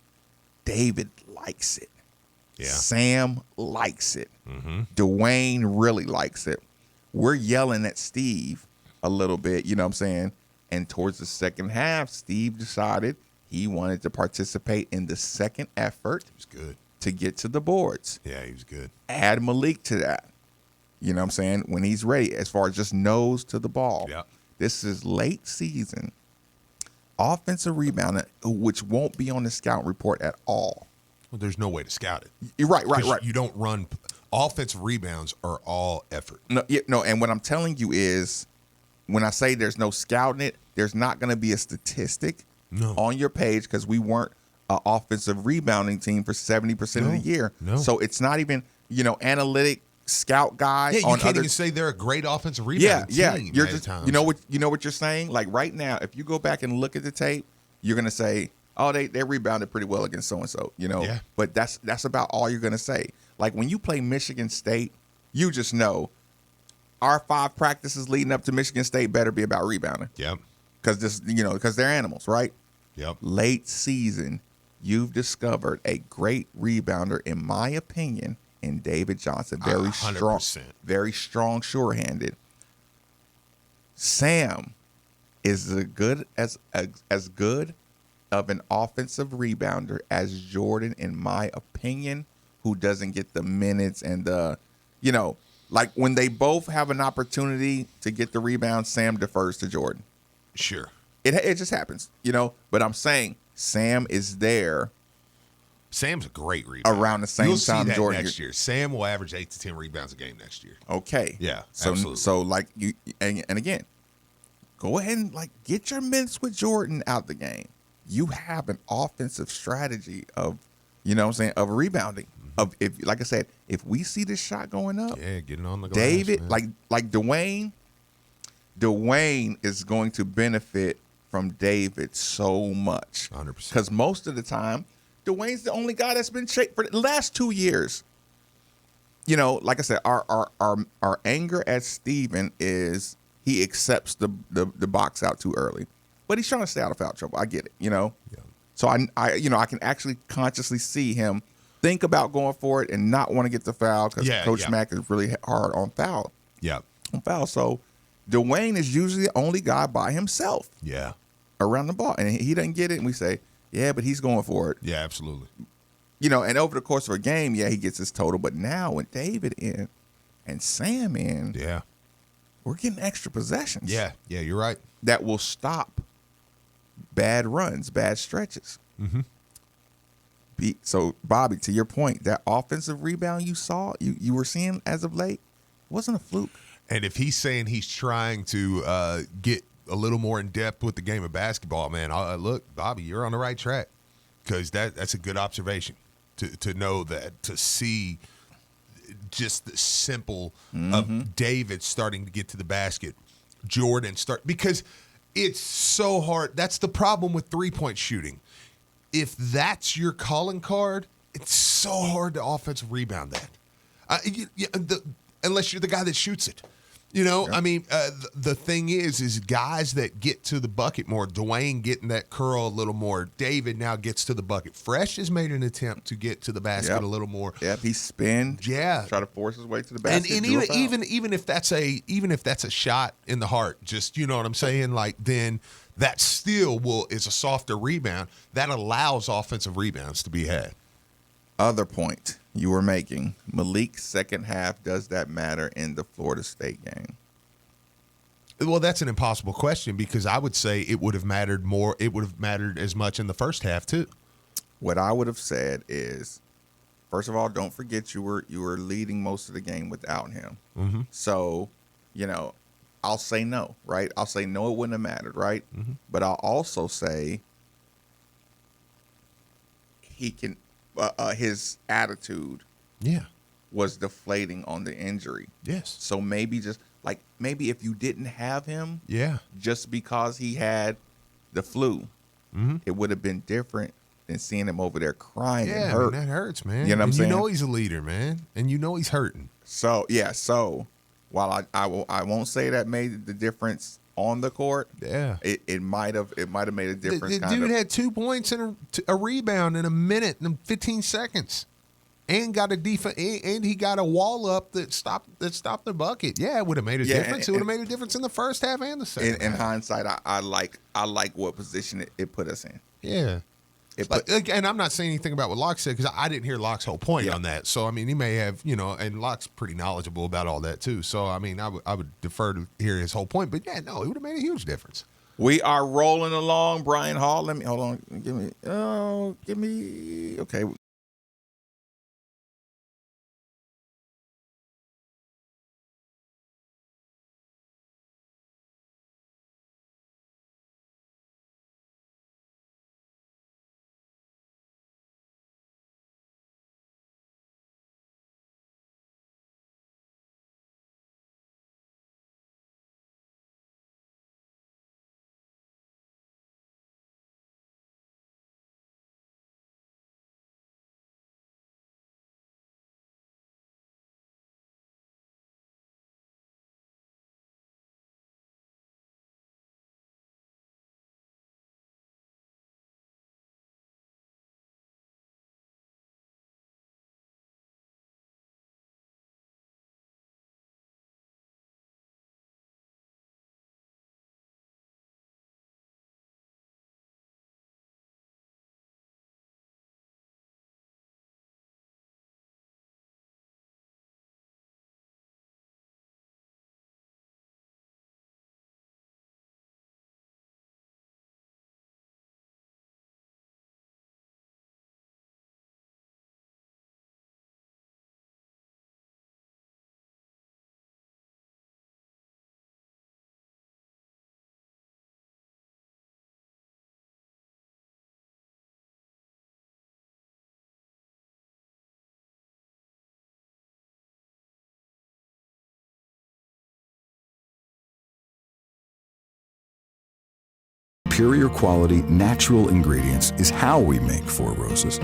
David likes it. Yeah. Sam likes it. Mm-hmm. Dwayne really likes it. We're yelling at Steve a little bit, you know what I'm saying? And towards the second half, Steve decided he wanted to participate in the second effort. He was good. To get to the boards. Yeah, he was good. Add Malik to that. You know what I'm saying? When he's ready, as far as just nose to the ball. Yeah. This is late season. Offensive rebound, which won't be on the scout report at all. Well, there's no way to scout it. You're right. You don't run. Offensive rebounds are all effort. No. And what I'm telling you is, when I say there's no scouting it, there's not going to be a statistic on your page because we weren't an offensive rebounding team for 70% of the year. No. So it's not even, analytic scout guy. Yeah, you can't even say they're a great offensive rebounding team. You're just, you know what you're saying? Like right now, if you go back and look at the tape, you're going to say, oh, they rebounded pretty well against so-and-so, Yeah. But that's about all you're going to say. Like when you play Michigan State, you just know our 5 practices leading up to Michigan State better be about rebounding. Yep. Because they're animals, right? Yep. Late season, you've discovered a great rebounder, in my opinion, in David Johnson. Very 100%. strong, very strong, sure-handed. Sam is as good of an offensive rebounder as Jordan, in my opinion, who doesn't get the minutes and the, like when they both have an opportunity to get the rebound, Sam defers to Jordan. Sure. It just happens, But I'm saying Sam is there. Sam's a great rebounder. Around the same You'll time, see that Jordan. next year. Sam will average 8 to 10 rebounds a game next year. Okay. Yeah, So absolutely. like you and again, go ahead and get your minutes with Jordan out the game. You have an offensive strategy of, of rebounding. Of if, like I said, if we see this shot going up, getting on the glass, David, man. like Dwayne is going to benefit from David so much. 100%. Because most of the time, Dwayne's the only guy that's been shaped for the last 2 years. Like I said, our anger at Steven is he accepts the box out too early. But he's trying to stay out of foul trouble. I get it, Yeah. So I can actually consciously see him think about going for it and not want to get the foul because Coach Mack is really hard on foul. Yeah. On foul. So Dwayne is usually the only guy by himself. Yeah. Around the ball. And he doesn't get it. And we say, yeah, but he's going for it. Yeah, absolutely. And over the course of a game, he gets his total. But now with David in and Sam in, we're getting extra possessions. Yeah, you're right. That will stop bad runs, bad stretches. Mm-hmm. So, Bobby, to your point, that offensive rebound you saw, you were seeing as of late, wasn't a fluke. And if he's saying he's trying to get a little more in depth with the game of basketball, man, look, Bobby, you're on the right track because that's a good observation to know that, to see just the simple of David starting to get to the basket, Jordan because it's so hard. That's the problem with 3-point shooting. If that's your calling card, it's so hard to offensive rebound that. Unless you're the guy that shoots it. I mean, the thing is guys that get to the bucket more, Dwayne getting that curl a little more, David now gets to the bucket. Fresh has made an attempt to get to the basket a little more. Yep, he spins. Yeah. Try to force his way to the basket. And even if that's a shot in the heart, just, you know what I'm saying? Like, then that still is a softer rebound. That allows offensive rebounds to be had. Other point you were making, Malik's second half, does that matter in the Florida State game? Well, that's an impossible question because I would say it would have mattered more. It would have mattered as much in the first half too. What I would have said is, first of all, don't forget you were leading most of the game without him. Mm-hmm. So, I'll say no, right? I'll say no, it wouldn't have mattered, right? Mm-hmm. But I'll also say he can. His attitude was deflating on the injury. Yes. So maybe if you didn't have him, just because he had the flu, it would have been different than seeing him over there crying and hurt. Man, that hurts, man. You know what I'm saying? You know he's a leader, man, and you know he's hurting. So while I won't say that made the difference on the court, it might have made a difference. The dude had 2 points and a rebound in a minute and 15 seconds, and got a defense, and he got a wall up that stopped the bucket. Yeah, it would have made a difference. It would have made a difference in the first half and the second. In hindsight, I like what position it put us in. Yeah. And I'm not saying anything about what Locke said because I didn't hear Locke's whole point on that. So, I mean, he may have, and Locke's pretty knowledgeable about all that too. So, I mean, I would defer to hear his whole point. But, yeah, no, it would have made a huge difference. We are rolling along. Brian Hall, hold on. Okay. Superior quality, natural ingredients is how we make Four Roses.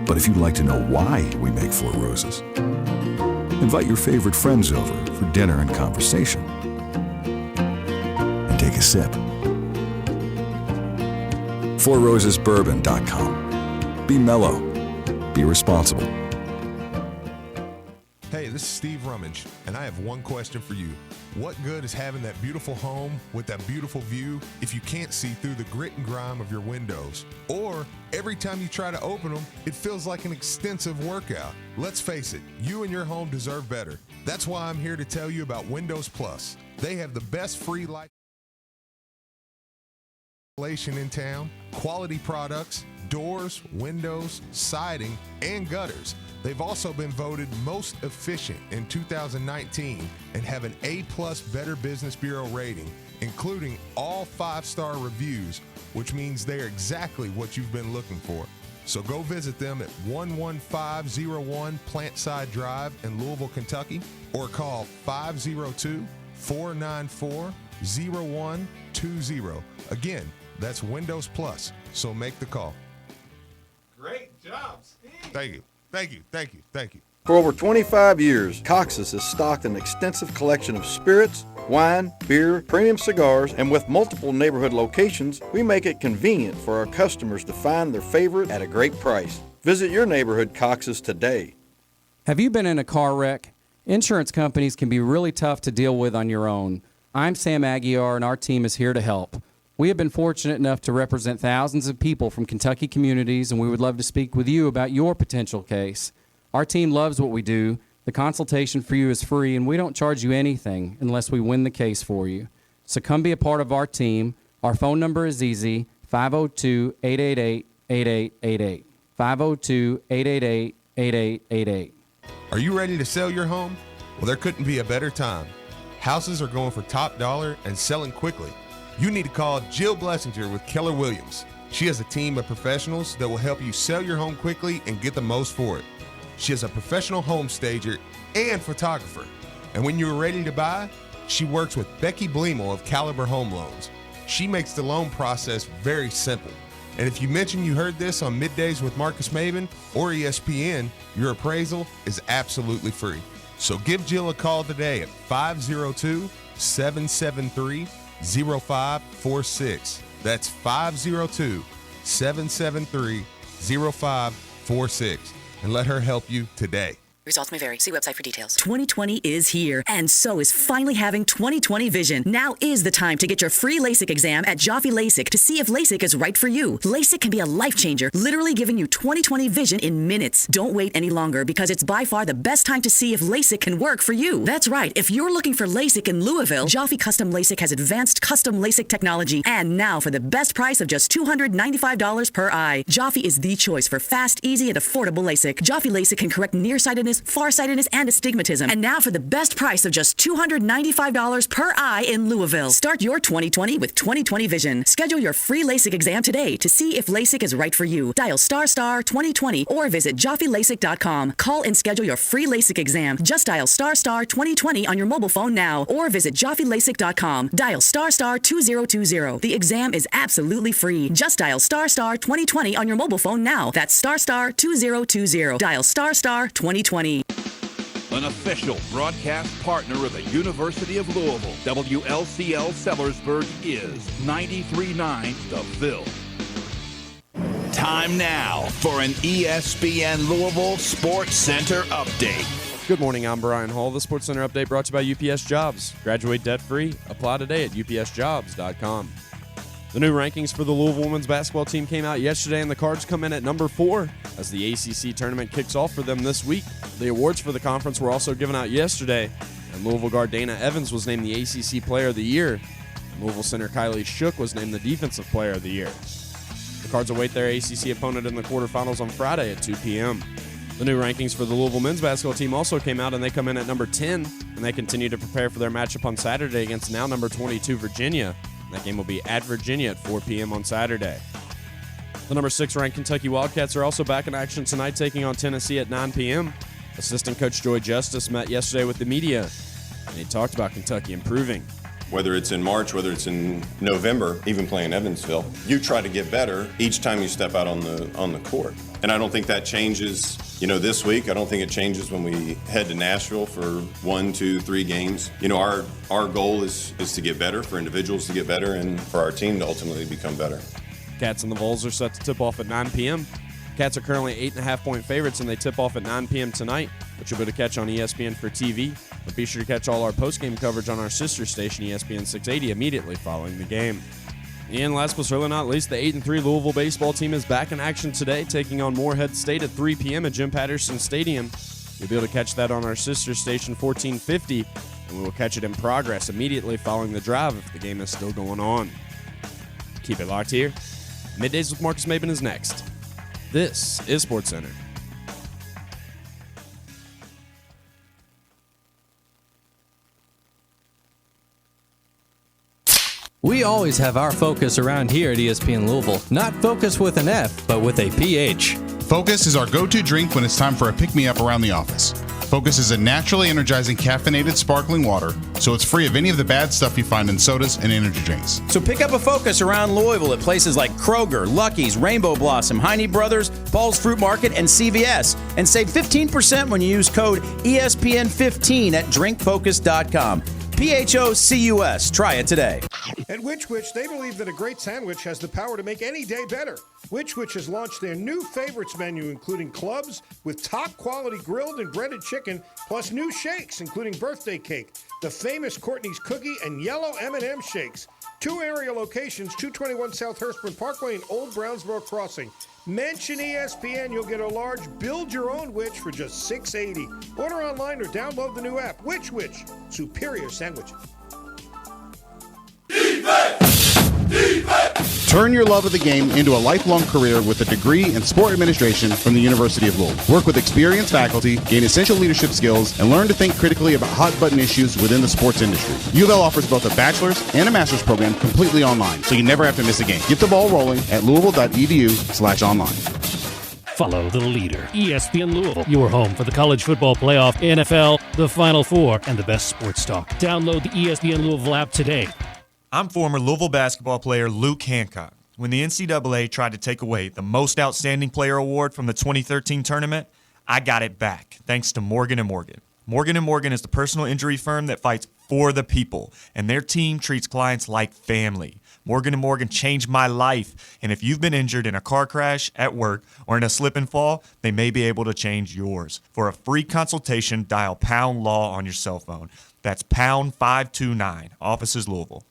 But if you'd like to know why we make Four Roses, invite your favorite friends over for dinner and conversation. And take a sip. FourRosesBourbon.com. Be mellow. Be responsible. Hey, this is Steve Rummage, and I have one question for you. What good is having that beautiful home with that beautiful view if you can't see through the grit and grime of your windows? Or every time you try to open them, it feels like an extensive workout. Let's face it, you and your home deserve better. That's why I'm here to tell you about Windows Plus. They have the best free light installation in town, quality products, doors, windows, siding, and gutters. They've also been voted most efficient in 2019 and have an A+ Better Business Bureau rating, including all 5-star reviews, which means they're exactly what you've been looking for. So go visit them at 11501 Plantside Drive in Louisville, Kentucky, or call 502-494-0120. Again, that's Windows Plus, so make the call. Great job, Steve. Thank you. Thank you. Thank you. Thank you. For over 25 years, Cox's has stocked an extensive collection of spirits, wine, beer, premium cigars, and with multiple neighborhood locations, we make it convenient for our customers to find their favorite at a great price. Visit your neighborhood Cox's today. Have you been in a car wreck? Insurance companies can be really tough to deal with on your own. I'm Sam Aguiar, and our team is here to help. We have been fortunate enough to represent thousands of people from Kentucky communities, and we would love to speak with you about your potential case. Our team loves what we do. The consultation for you is free, and we don't charge you anything unless we win the case for you. So come be a part of our team. Our phone number is easy, 502-888-8888. 502-888-8888. Are you ready to sell your home? Well, there couldn't be a better time. Houses are going for top dollar and selling quickly. You need to call Jill Blessinger with Keller Williams. She has a team of professionals that will help you sell your home quickly and get the most for it. She is a professional home stager and photographer. And when you're ready to buy, she works with Becky Bleemel of Caliber Home Loans. She makes the loan process very simple. And if you mention you heard this on Middays with Marcus Maven or ESPN, your appraisal is absolutely free. So give Jill a call today at 502-773-0546. That's 502-773-0546. And let her help you today. Results may vary. See website for details. 2020 is here, and so is finally having 2020 vision. Now is the time to get your free LASIK exam at Jaffe LASIK to see if LASIK is right for you. LASIK can be a life changer, literally giving you 2020 vision in minutes. Don't wait any longer because it's by far the best time to see if LASIK can work for you. That's right. If you're looking for LASIK in Louisville, Jaffe Custom LASIK has advanced custom LASIK technology. And now for the best price of just $295 per eye. Jaffe is the choice for fast, easy, and affordable LASIK. Jaffe LASIK can correct nearsightedness, farsightedness, and astigmatism. And now for the best price of just $295 per eye in Louisville. Start your 2020 with 2020 vision. Schedule your free LASIK exam today to see if LASIK is right for you. Dial ** 2020 or visit JaffeLASIK.com. Call and schedule your free LASIK exam. Just dial ** 2020 on your mobile phone now or visit JaffeLASIK.com. Dial ** 2020. The exam is absolutely free. Just dial ** 2020 on your mobile phone now. That's ** 2020. Dial ** 2020. An official broadcast partner of the University of Louisville, WLCL Sellersburg is 93.9 The Ville. Time now for an ESPN Louisville Sports Center update. Good morning, I'm Brian Hall. The Sports Center update brought to you by UPS Jobs. Graduate debt-free. Apply today at upsjobs.com. The new rankings for the Louisville women's basketball team came out yesterday, and the Cards come in at number 4 as the ACC tournament kicks off for them this week. The awards for the conference were also given out yesterday, and Louisville guard Dana Evans was named the ACC Player of the Year. Louisville center Kylie Shook was named the Defensive Player of the Year. The Cards await their ACC opponent in the quarterfinals on Friday at 2 p.m. The new rankings for the Louisville men's basketball team also came out, and they come in at number 10, and they continue to prepare for their matchup on Saturday against now number 22 Virginia. That game will be at Virginia at 4 p.m. on Saturday. The number 6 ranked Kentucky Wildcats are also back in action tonight, taking on Tennessee at 9 p.m. Assistant coach Joy Justice met yesterday with the media, and he talked about Kentucky improving. Whether it's in March, whether it's in November, even playing Evansville, you try to get better each time you step out on the court. And I don't think that changes, this week. I don't think it changes when we head to Nashville for 1, 2, 3 games. Our goal is to get better, for individuals to get better, and for our team to ultimately become better. Cats and the Vols are set to tip off at 9 p.m. Cats are currently 8.5-point favorites, and they tip off at 9 p.m. tonight, which you'll be able to catch on ESPN for TV. But be sure to catch all our post-game coverage on our sister station, ESPN 680, immediately following the game. And last but certainly not least, the 8-3 Louisville baseball team is back in action today, taking on Morehead State at 3 p.m. at Jim Patterson Stadium. You'll be able to catch that on our sister station, 1450, and we will catch it in progress immediately following the drive if the game is still going on. Keep it locked here. Middays with Marcus Maben is next. This is SportsCenter. We always have our focus around here at ESPN Louisville. Not focus with an F, but with a PH. Focus is our go-to drink when it's time for a pick-me-up around the office. Focus is a naturally energizing caffeinated sparkling water, so it's free of any of the bad stuff you find in sodas and energy drinks. So pick up a Focus around Louisville at places like Kroger, Lucky's, Rainbow Blossom, Heine Brothers, Paul's Fruit Market, and CVS. And save 15% when you use code ESPN15 at drinkfocus.com. PHOCUS. Try it today. At Which Wich, they believe that a great sandwich has the power to make any day better. Which Wich has launched their new favorites menu, including clubs with top-quality grilled and breaded chicken, plus new shakes, including birthday cake, the famous Courtney's Cookie, and yellow M&M shakes. 2 area locations, 221 South Hurstburn Parkway and Old Brownsboro Crossing. Mention ESPN, you'll get a large build-your-own Wich for just $6.80. Order online or download the new app. Which Wich, superior sandwiches. Turn your love of the game into a lifelong career with a degree in sport administration from the University of Louisville. Work with experienced faculty, gain essential leadership skills, and learn to think critically about hot-button issues within the sports industry. U of L offers both a bachelor's and a master's program completely online, so you never have to miss a game. Get the ball rolling at louisville.edu/online. Follow the leader, ESPN Louisville, your home for the college football playoff, NFL, the Final Four, and the best sports talk. Download the ESPN Louisville app today. I'm former Louisville basketball player Luke Hancock. When the NCAA tried to take away the Most Outstanding Player Award from the 2013 tournament, I got it back, thanks to Morgan & Morgan. Morgan & Morgan is the personal injury firm that fights for the people, and their team treats clients like family. Morgan & Morgan changed my life, and if you've been injured in a car crash, at work, or in a slip and fall, they may be able to change yours. For a free consultation, dial # law on your cell phone. That's #529. Offices Louisville.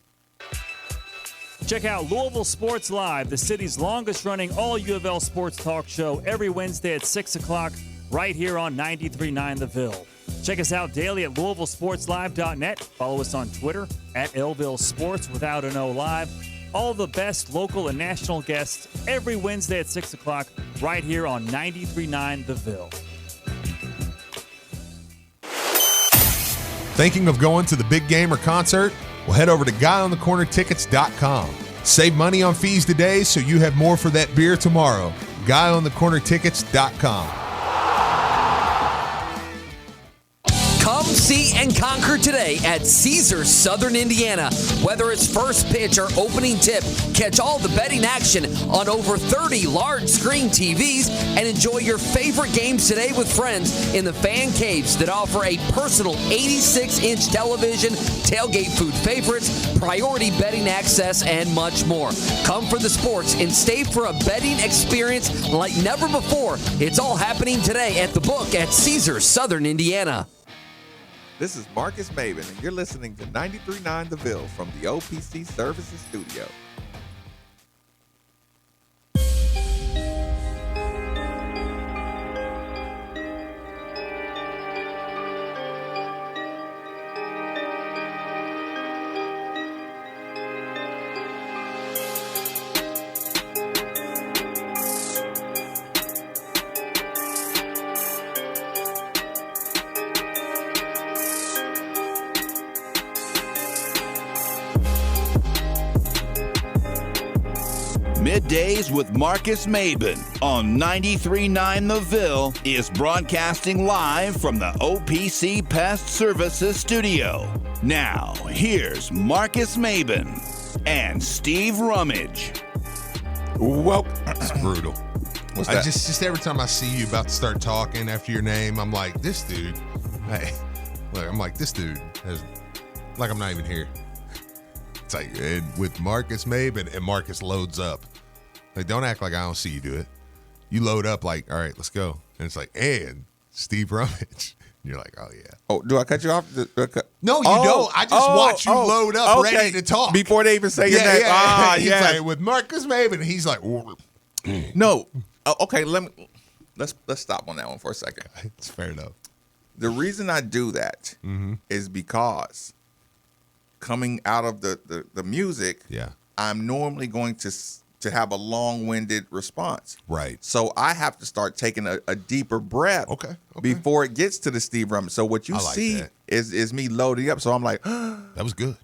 Check out Louisville Sports Live, the city's longest-running all U of L sports talk show, every Wednesday at 6 o'clock, right here on 93.9 The Ville. Check us out daily at LouisvilleSportsLive.net. Follow us on Twitter at Lville Sports without an O Live. All the best local and national guests every Wednesday at 6 o'clock, right here on 93.9 The Ville. Thinking of going to the big game or concert? Well, head over to GuyOnTheCornerTickets.com. Save money on fees today so you have more for that beer tomorrow. GuyOnTheCornerTickets.com. Come see and conquer today at Caesars Southern Indiana. Whether it's first pitch or opening tip, catch all the betting action on over 30 large screen TVs and enjoy your favorite games today with friends in the fan caves that offer a personal 86-inch television, tailgate food favorites, priority betting access, and much more. Come for the sports and stay for a betting experience like never before. It's all happening today at The Book at Caesars Southern Indiana. This is Marcus Maven, and you're listening to 93.9 The Ville from the OPC Services Studio. Middays with Marcus Maben on 93.9 The Ville is broadcasting live from the OPC Pest Services Studio. Now, here's Marcus Maben and Steve Rummage. Well, it's brutal. What's I that? just every time I see you about to start talking after your name, I'm like, this dude, hey, look, I'm like, this dude has, like, I'm not even here. It's like, and with Marcus Maben, and Marcus loads up. Like, don't act like I don't see you do it. You load up like, all right, let's go. And it's like, and Steve Rummage. And you're like, oh, yeah. Oh, do I cut you off? No, you don't. I just watch you load up okay. ready to talk. Before they even say your name. Yeah. Ah, He's yeah. like, with Marcus Maben, he's like, no. Okay, let's stop on that one for a second. It's fair enough. The reason I do that is because coming out of the music, I'm normally going to have a long-winded response. Right. So I have to start taking a deeper breath before it gets to the Steve Rummage. So what you I like see that. is me loading up. So I'm like, that was good.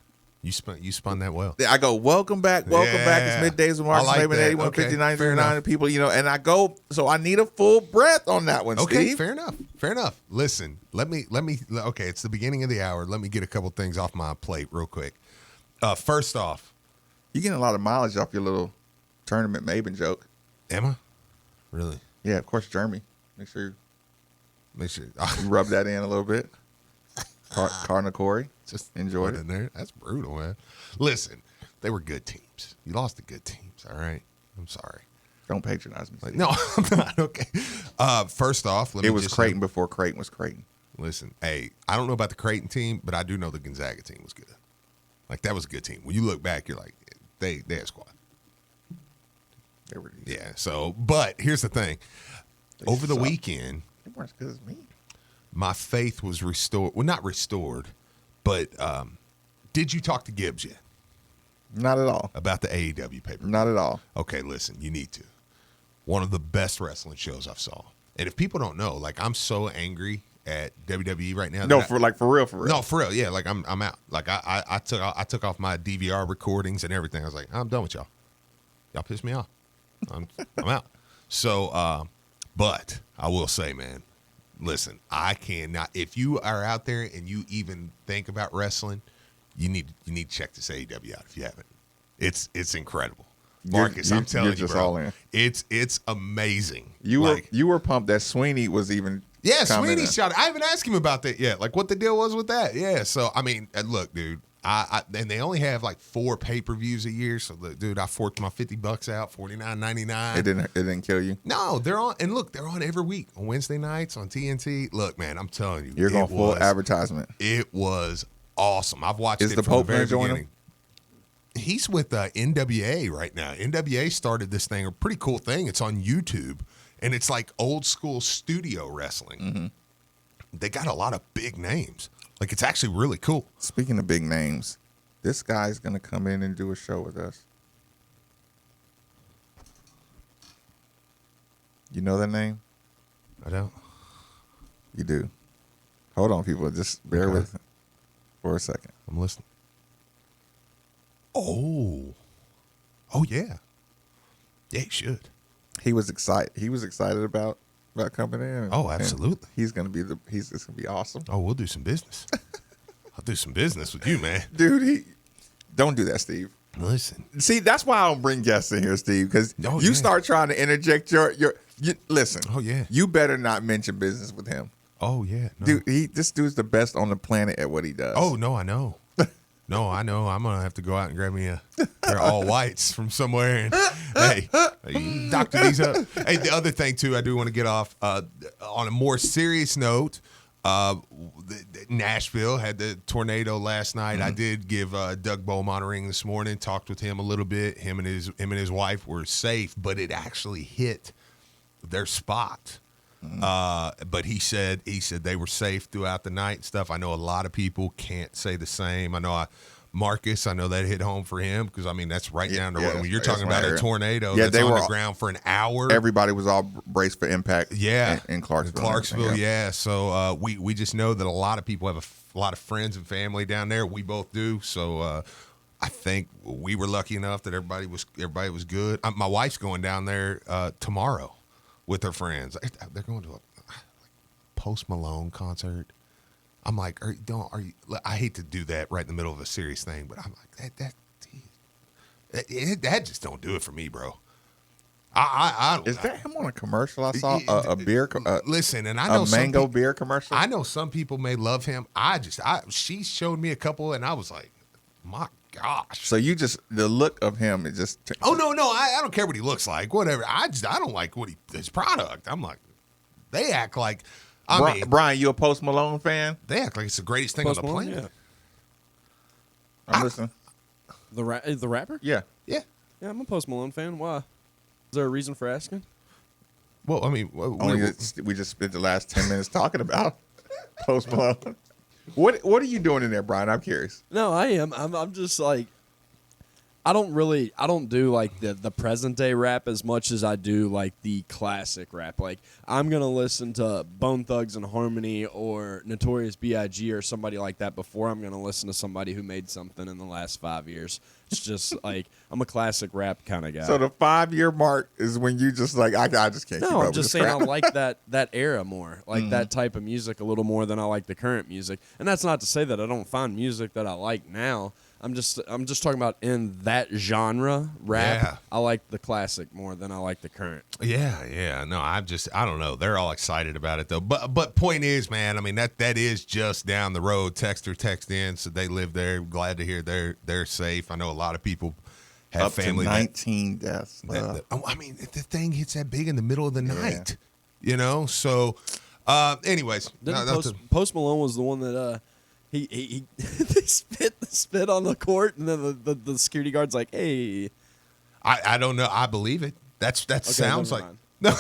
You spun that well. I go, welcome back. It's Middays with Marcus Maven, 8159 for people, and I go, so I need a full breath on that one, Okay, Steve. fair enough. Listen, let me. Okay, it's the beginning of the hour. Let me get a couple things off my plate real quick. First off, you're getting a lot of mileage off your little tournament Maven joke. Am I? Really? Yeah, of course, Jeremy. Make sure you rub that in a little bit. Cardinal Corey. Just enjoyed it. There. That's brutal, man. Listen, they were good teams. You lost to good teams, all right? I'm sorry. Don't patronize me. No, I'm not. Okay. First off, it was Creighton before Creighton was Creighton. Listen, hey, I don't know about the Creighton team, but I do know the Gonzaga team was good. Like, that was a good team. When you look back, you're like, they had a squad. They were. Yeah, so, but here's the thing. Over the weekend, they weren't as good as me. My faith was restored. Well, not restored, but did you talk to Gibbs yet? Not at all. About the AEW paper? Not at all. Okay, listen, you need to. One of the best wrestling shows I've saw. And if people don't know, like, I'm so angry at WWE right now. No, for real. No, for real. Yeah, like I'm out. Like I took off my DVR recordings and everything. I was like, I'm done with y'all. Y'all piss me off. I'm out. So, but I will say, man, listen, I cannot. If you are out there and you even think about wrestling, you need to check this AEW out if you haven't. It's incredible, Marcus. I'm telling you, bro. All in. It's amazing. You were pumped that Sweeney was even. Yeah, Sweeney shot it. I haven't asked him about that yet. Like, what the deal was with that? Yeah. So I mean, look, dude. And they only have like 4 pay-per-views a year. So, dude, I forked my $50 out, $49.99. It didn't kill you. No, they're on. And look, they're on every week on Wednesday nights on TNT. Look, man, I'm telling you, you're going full advertisement. It was awesome. I've watched it from Pope the very joining beginning. He's with NWA right now. NWA started this thing, a pretty cool thing. It's on YouTube, and it's like old school studio wrestling. Mm-hmm. They got a lot of big names. Like, it's actually really cool. Speaking of big names, this guy's going to come in and do a show with us. You know that name? I don't. You do. Hold on, people. Just bear with me for a second. I'm listening. Oh, yeah. Yeah, he should. He was excited. He was excited about coming in. Oh, absolutely. He's gonna be it's gonna be awesome. Oh, we'll do some business. I'll do some business with you, man. Dude, don't do that, Steve. Listen. See, that's why I don't bring guests in here, Steve, because you start trying to interject your listen. Oh yeah. You better not mention business with him. Oh yeah. No. Dude, this dude's the best on the planet at what he does. Oh no, I know. No, I know. I'm gonna have to go out and grab me a pair of all whites from somewhere. And hey, doctor these up. Hey, the other thing too, I do want to get off on a more serious note. Nashville had the tornado last night. Mm-hmm. I did give Doug Beaumont a ring this morning. Talked with him a little bit. Him and his wife were safe, but it actually hit their spot. But he said they were safe throughout the night and stuff. I know a lot of people can't say the same. I know Marcus, I know that hit home for him because, I mean, that's right down the road. When you're talking about a tornado that's on the ground for an hour. Everybody was all braced for impact in Clarksville. Clarksville, yeah. So we just know that a lot of people have a lot of friends and family down there. We both do. So I think we were lucky enough that everybody was good. My wife's going down there tomorrow with her friends. They're going to a Post Malone concert. I'm like, I hate to do that right in the middle of a serious thing, but I'm like, that just don't do it for me, bro. I don't. Is that him on a commercial? I saw a beer. Listen, and I know a mango beer commercial. I know some people may love him. She showed me a couple, and I was like, my gosh. So the look of him is just. Oh no, I don't care what he looks like, whatever. I don't like his product. I'm like, they act like. Brian, you a Post Malone fan? They act like it's the greatest thing on the planet. Yeah. I'm listening. The rapper? Yeah. Yeah, I'm a Post Malone fan. Why? Is there a reason for asking? Well, I mean, we just spent the last 10 minutes talking about Post Malone. What are you doing in there, Brian? I'm curious. No, I am. I'm just like, I don't do like the present day rap as much as I do like the classic rap. Like I'm gonna listen to Bone Thugs and Harmony or Notorious B.I.G. or somebody like that before I'm gonna listen to somebody who made something in the last 5 years. It's just like I'm a classic rap kind of guy. So the 5-year mark is when you just like I just can't. keep No, up I'm just with saying this I crap. like that era more, like that type of music a little more than I like the current music. And that's not to say that I don't find music that I like now. I'm just talking about in that genre rap. Yeah. I like the classic more than I like the current. Yeah. No, I don't know. They're all excited about it though. But point is, man, I mean that is just down the road. Text in, so they live there. Glad to hear they're safe. I know a lot of people have Up family. to 19 deaths. I mean, the thing hits that big in the middle of the night, you know. So, anyways, Post Malone was the one that he they spit on the court, and then the security guard's like, "Hey." I don't know. I believe it. That sounds never like mind. no.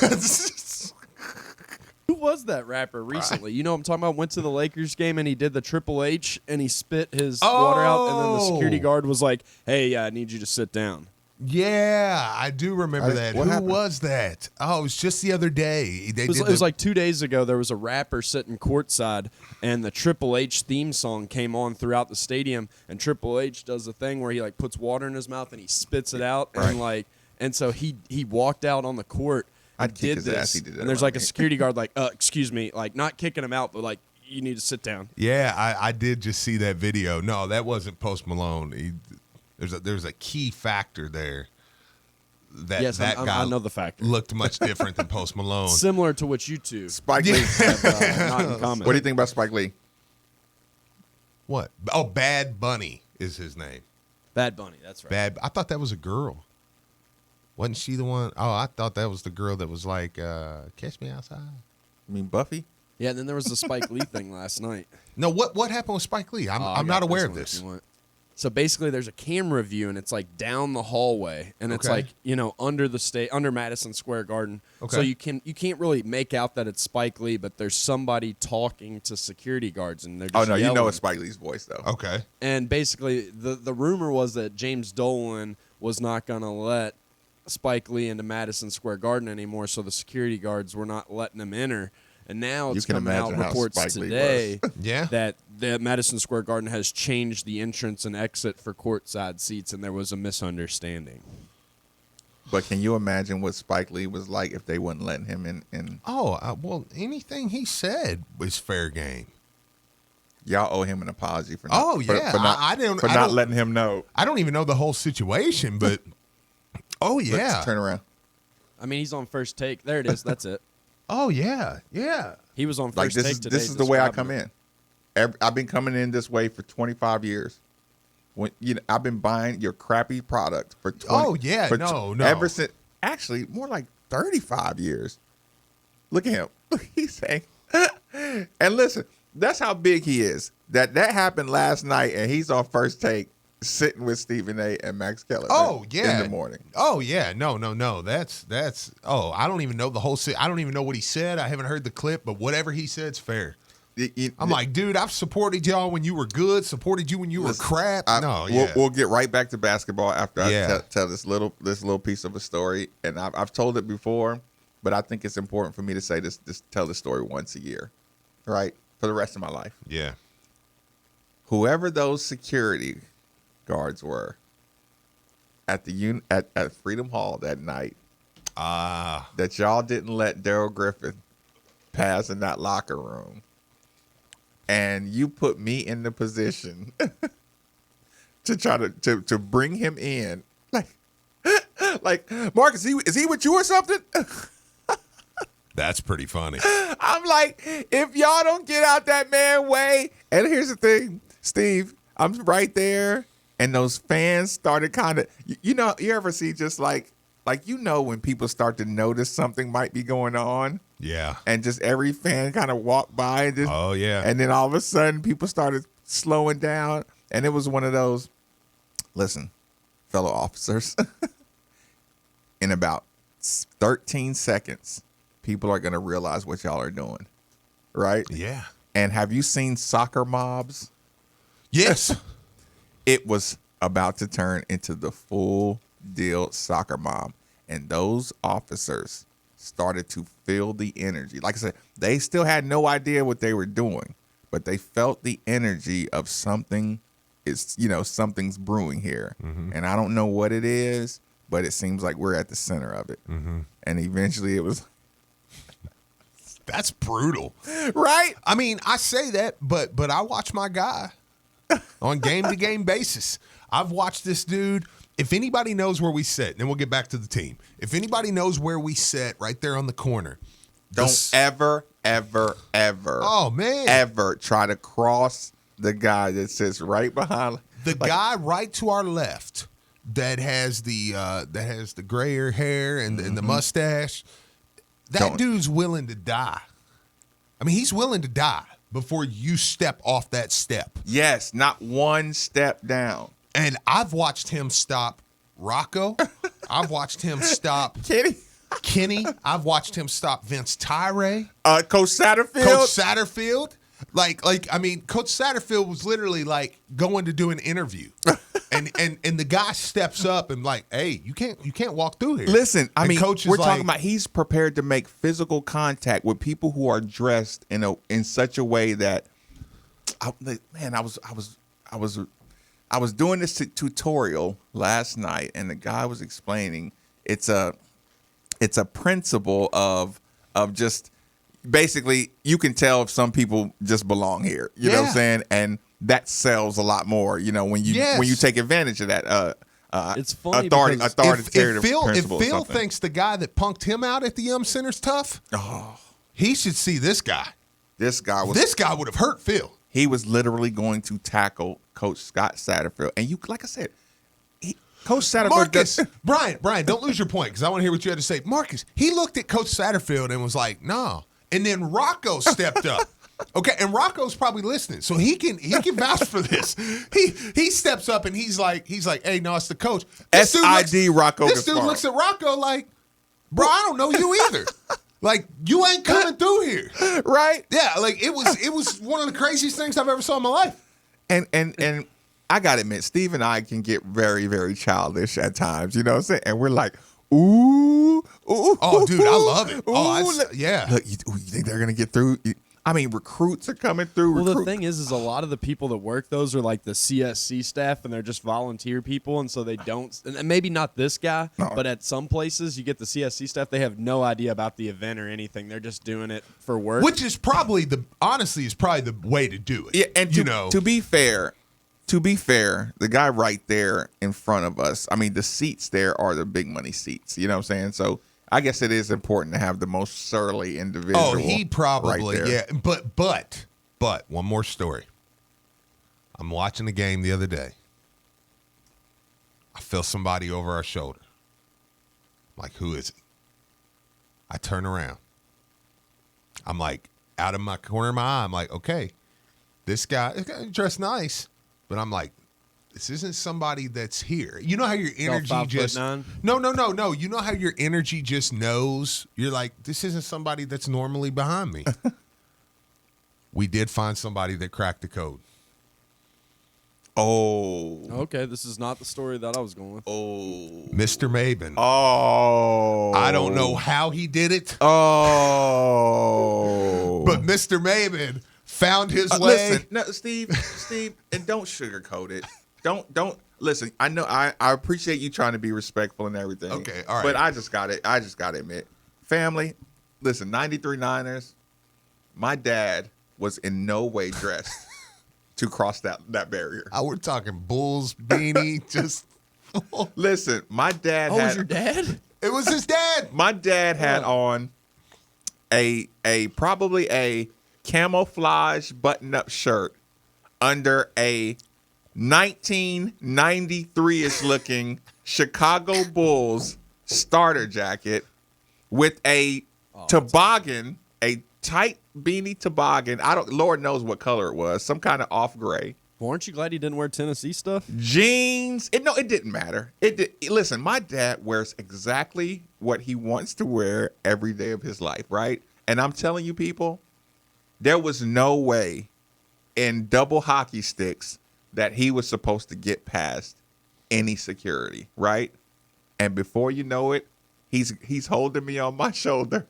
Who was that rapper recently? You know what I'm talking about? Went to the Lakers game and he did the Triple H and he spit his water out, and then the security guard was like, "Hey, I need you to sit down." Yeah, I do remember that. Who was that? Oh, it was just the other day. It was like 2 days ago. There was a rapper sitting courtside, and the Triple H theme song came on throughout the stadium. And Triple H does a thing where he like puts water in his mouth and he spits it out, and so he walked out on the court. I'd kick did his this, ass. He did that and there's around like a me. security guard like, excuse me, like not kicking him out, but like you need to sit down. Yeah, I did just see that video. No, that wasn't Post Malone. There's a key factor there. Yes, that I guy know the factor. looked much different than Post Malone. Similar to what you two, Spike Lee. have, not in common. What do you think about Spike Lee? What? Oh, Bad Bunny is his name. Bad Bunny, that's right. I thought that was a girl. Wasn't she the one? Oh, I thought that was the girl that was like, "Catch me outside." I mean Buffy? Yeah, and then there was the Spike Lee thing last night. No, what happened with Spike Lee? I'm not aware of this. So basically, there's a camera view, and it's like down the hallway, and it's like under Madison Square Garden. Okay. So you can't really make out that it's Spike Lee, but there's somebody talking to security guards, and they're just You know yelling. it's Spike Lee's voice though. Okay. And basically, the rumor was that James Dolan was not going to let Spike Lee into Madison Square Garden anymore, so the security guards were not letting him enter. And now it's can coming out imagine how reports Spike Lee today was. Yeah. that the Madison Square Garden has changed the entrance and exit for courtside seats, and there was a misunderstanding. But can you imagine what Spike Lee was like if they wouldn't let him in? Oh, well, anything he said was fair game. Y'all owe him an apology for Oh, not, yeah. for not, I don't- for I not don't- letting him know. I don't even know the whole situation, but oh yeah. Let's turn around. I mean, he's on First Take. There it is. That's it. Oh yeah. He was on First Like Take this today. is the way I describing come it. in. I've been coming in this way for 25 years. I've been buying your crappy product for 20. Oh, yeah. No. Ever since, actually, more like 35 years. Look at him. He's saying, and listen, that's how big he is. That happened last night, and he's on First Take, sitting with Stephen A. and Max Keller. Oh yeah. in the morning. Oh yeah. No. That's. Oh, I don't even know the whole. I don't even know what he said. I haven't heard the clip, but whatever he said's fair. I'm like, dude, I've supported y'all when you were good. Supported you when you were crap. We'll get right back to basketball after Yeah. I tell this little piece of a story, and I've told it before, but I think it's important for me to say this tell this story once a year, right, for the rest of my life. Yeah. Whoever those security guards were at at Freedom Hall that night, that y'all didn't let Daryl Griffin pass in that locker room, and you put me in the position to try to bring him in, like Marcus, is he with you or something? That's pretty funny. I'm like, if y'all don't get out that man way, and here's the thing, Steve, I'm right there, and those fans started kind of, you ever see just like when people start to notice something might be going on, Yeah. and just every fan kind of walked by, and just, Oh yeah. and then all of a sudden people started slowing down, and it was one of those, listen, fellow officers, in about 13 seconds, people are going to realize what y'all are doing, right? Yeah. And have you seen Soccer Mobs? Yes. It was about to turn into the full deal soccer mom. And those officers started to feel the energy. Like I said, they still had no idea what they were doing, but they felt the energy of something something's brewing here. And I don't know what it is, but it seems like we're at the center of it. And eventually it was. That's brutal. Right? I mean, I say that, but I watch my guy on game-to-game basis. I've watched this dude. If anybody knows where we sit, then we'll get back to the team. If anybody knows where we sit right there on the corner. Don't ever, oh, man, ever try to cross the guy that sits right behind. The guy right to our left that has the grayer hair and the mustache. That dude's willing to die. I mean, he's willing to die before you step off that step. Yes, not one step down. And I've watched him stop Rocco. I've watched him stop Kenny. I've watched him stop Vince Tyree. Coach Satterfield. Like I mean, Coach Satterfield was literally like going to do an interview. And the guy steps up and like, hey, you can't walk through here. Listen, I mean, Coach we're is talking about he's prepared to make physical contact with people who are dressed in such a way that, I was doing this tutorial last night, and the guy was explaining it's a principle of just basically you can tell if some people just belong here. You know what I'm saying? And that sells a lot more, when you take advantage of that. It's funny if Phil thinks the guy that punked him out at the Center's tough, he should see this guy. This guy would have hurt Phil. He was literally going to tackle Coach Scott Satterfield, and like I said, Coach Satterfield. Marcus, Brian, don't lose your point because I want to hear what you had to say. Marcus, he looked at Coach Satterfield and was like, "No," and then Rocco stepped up. Okay, and Rocco's probably listening, so he can vouch for this. He steps up and he's like, "Hey, no, it's the coach." SID Rocco. This dude looks at Rocco like, "Bro, I don't know you either. Like, you ain't coming through here, right?" Yeah, like it was one of the craziest things I've ever saw in my life. And I gotta admit, Steve and I can get very, very childish at times. You know what I'm saying? And we're like, ooh. Oh, dude, I love it. Yeah. Look, you think they're gonna get through? I mean, recruits are coming through. Well, the thing is a lot of the people that work those are like the CSC staff, and they're just volunteer people, and so they don't. And maybe not this guy, but at some places you get the CSC staff. They have no idea about the event or anything. They're just doing it for work, which is probably the way to do it. Yeah, and to be fair, the guy right there in front of us. I mean, the seats there are the big money seats. You know what I'm saying? So. I guess it is important to have the most surly individual. Oh, he probably, right there. yeah. But one more story. I'm watching the game the other day. I feel somebody over our shoulder. I'm like, who is it? I turn around. I'm like, out of my corner of my eye, I'm like, okay, this guy dressed nice, but I'm like, this isn't somebody that's here. You know how your energy just no. You know how your energy just knows. You're like, this isn't somebody that's normally behind me. We did find somebody that cracked the code. Oh. Okay, this is not the story that I was going with. Oh. Mr. Maben. Oh. I don't know how he did it. Oh. But Mr. Maben found his way. Listen, no, Steve, and don't sugarcoat it. Don't listen. I know I appreciate you trying to be respectful and everything. Okay, all right. But I just got to admit, family, listen, 93 Niners, my dad was in no way dressed to cross that barrier. We're talking Bulls beanie, just listen, my dad was your dad? It was his dad. My dad had on probably a camouflage button-up shirt under a 1993-ish looking Chicago Bulls starter jacket with a toboggan, a tight beanie toboggan. Lord knows what color it was, some kind of off gray. Well, aren't you glad he didn't wear Tennessee stuff? Jeans. It didn't matter. Listen, my dad wears exactly what he wants to wear every day of his life, right? And I'm telling you, people, there was no way in double hockey sticks that he was supposed to get past any security, right? And before you know it, he's holding me on my shoulder,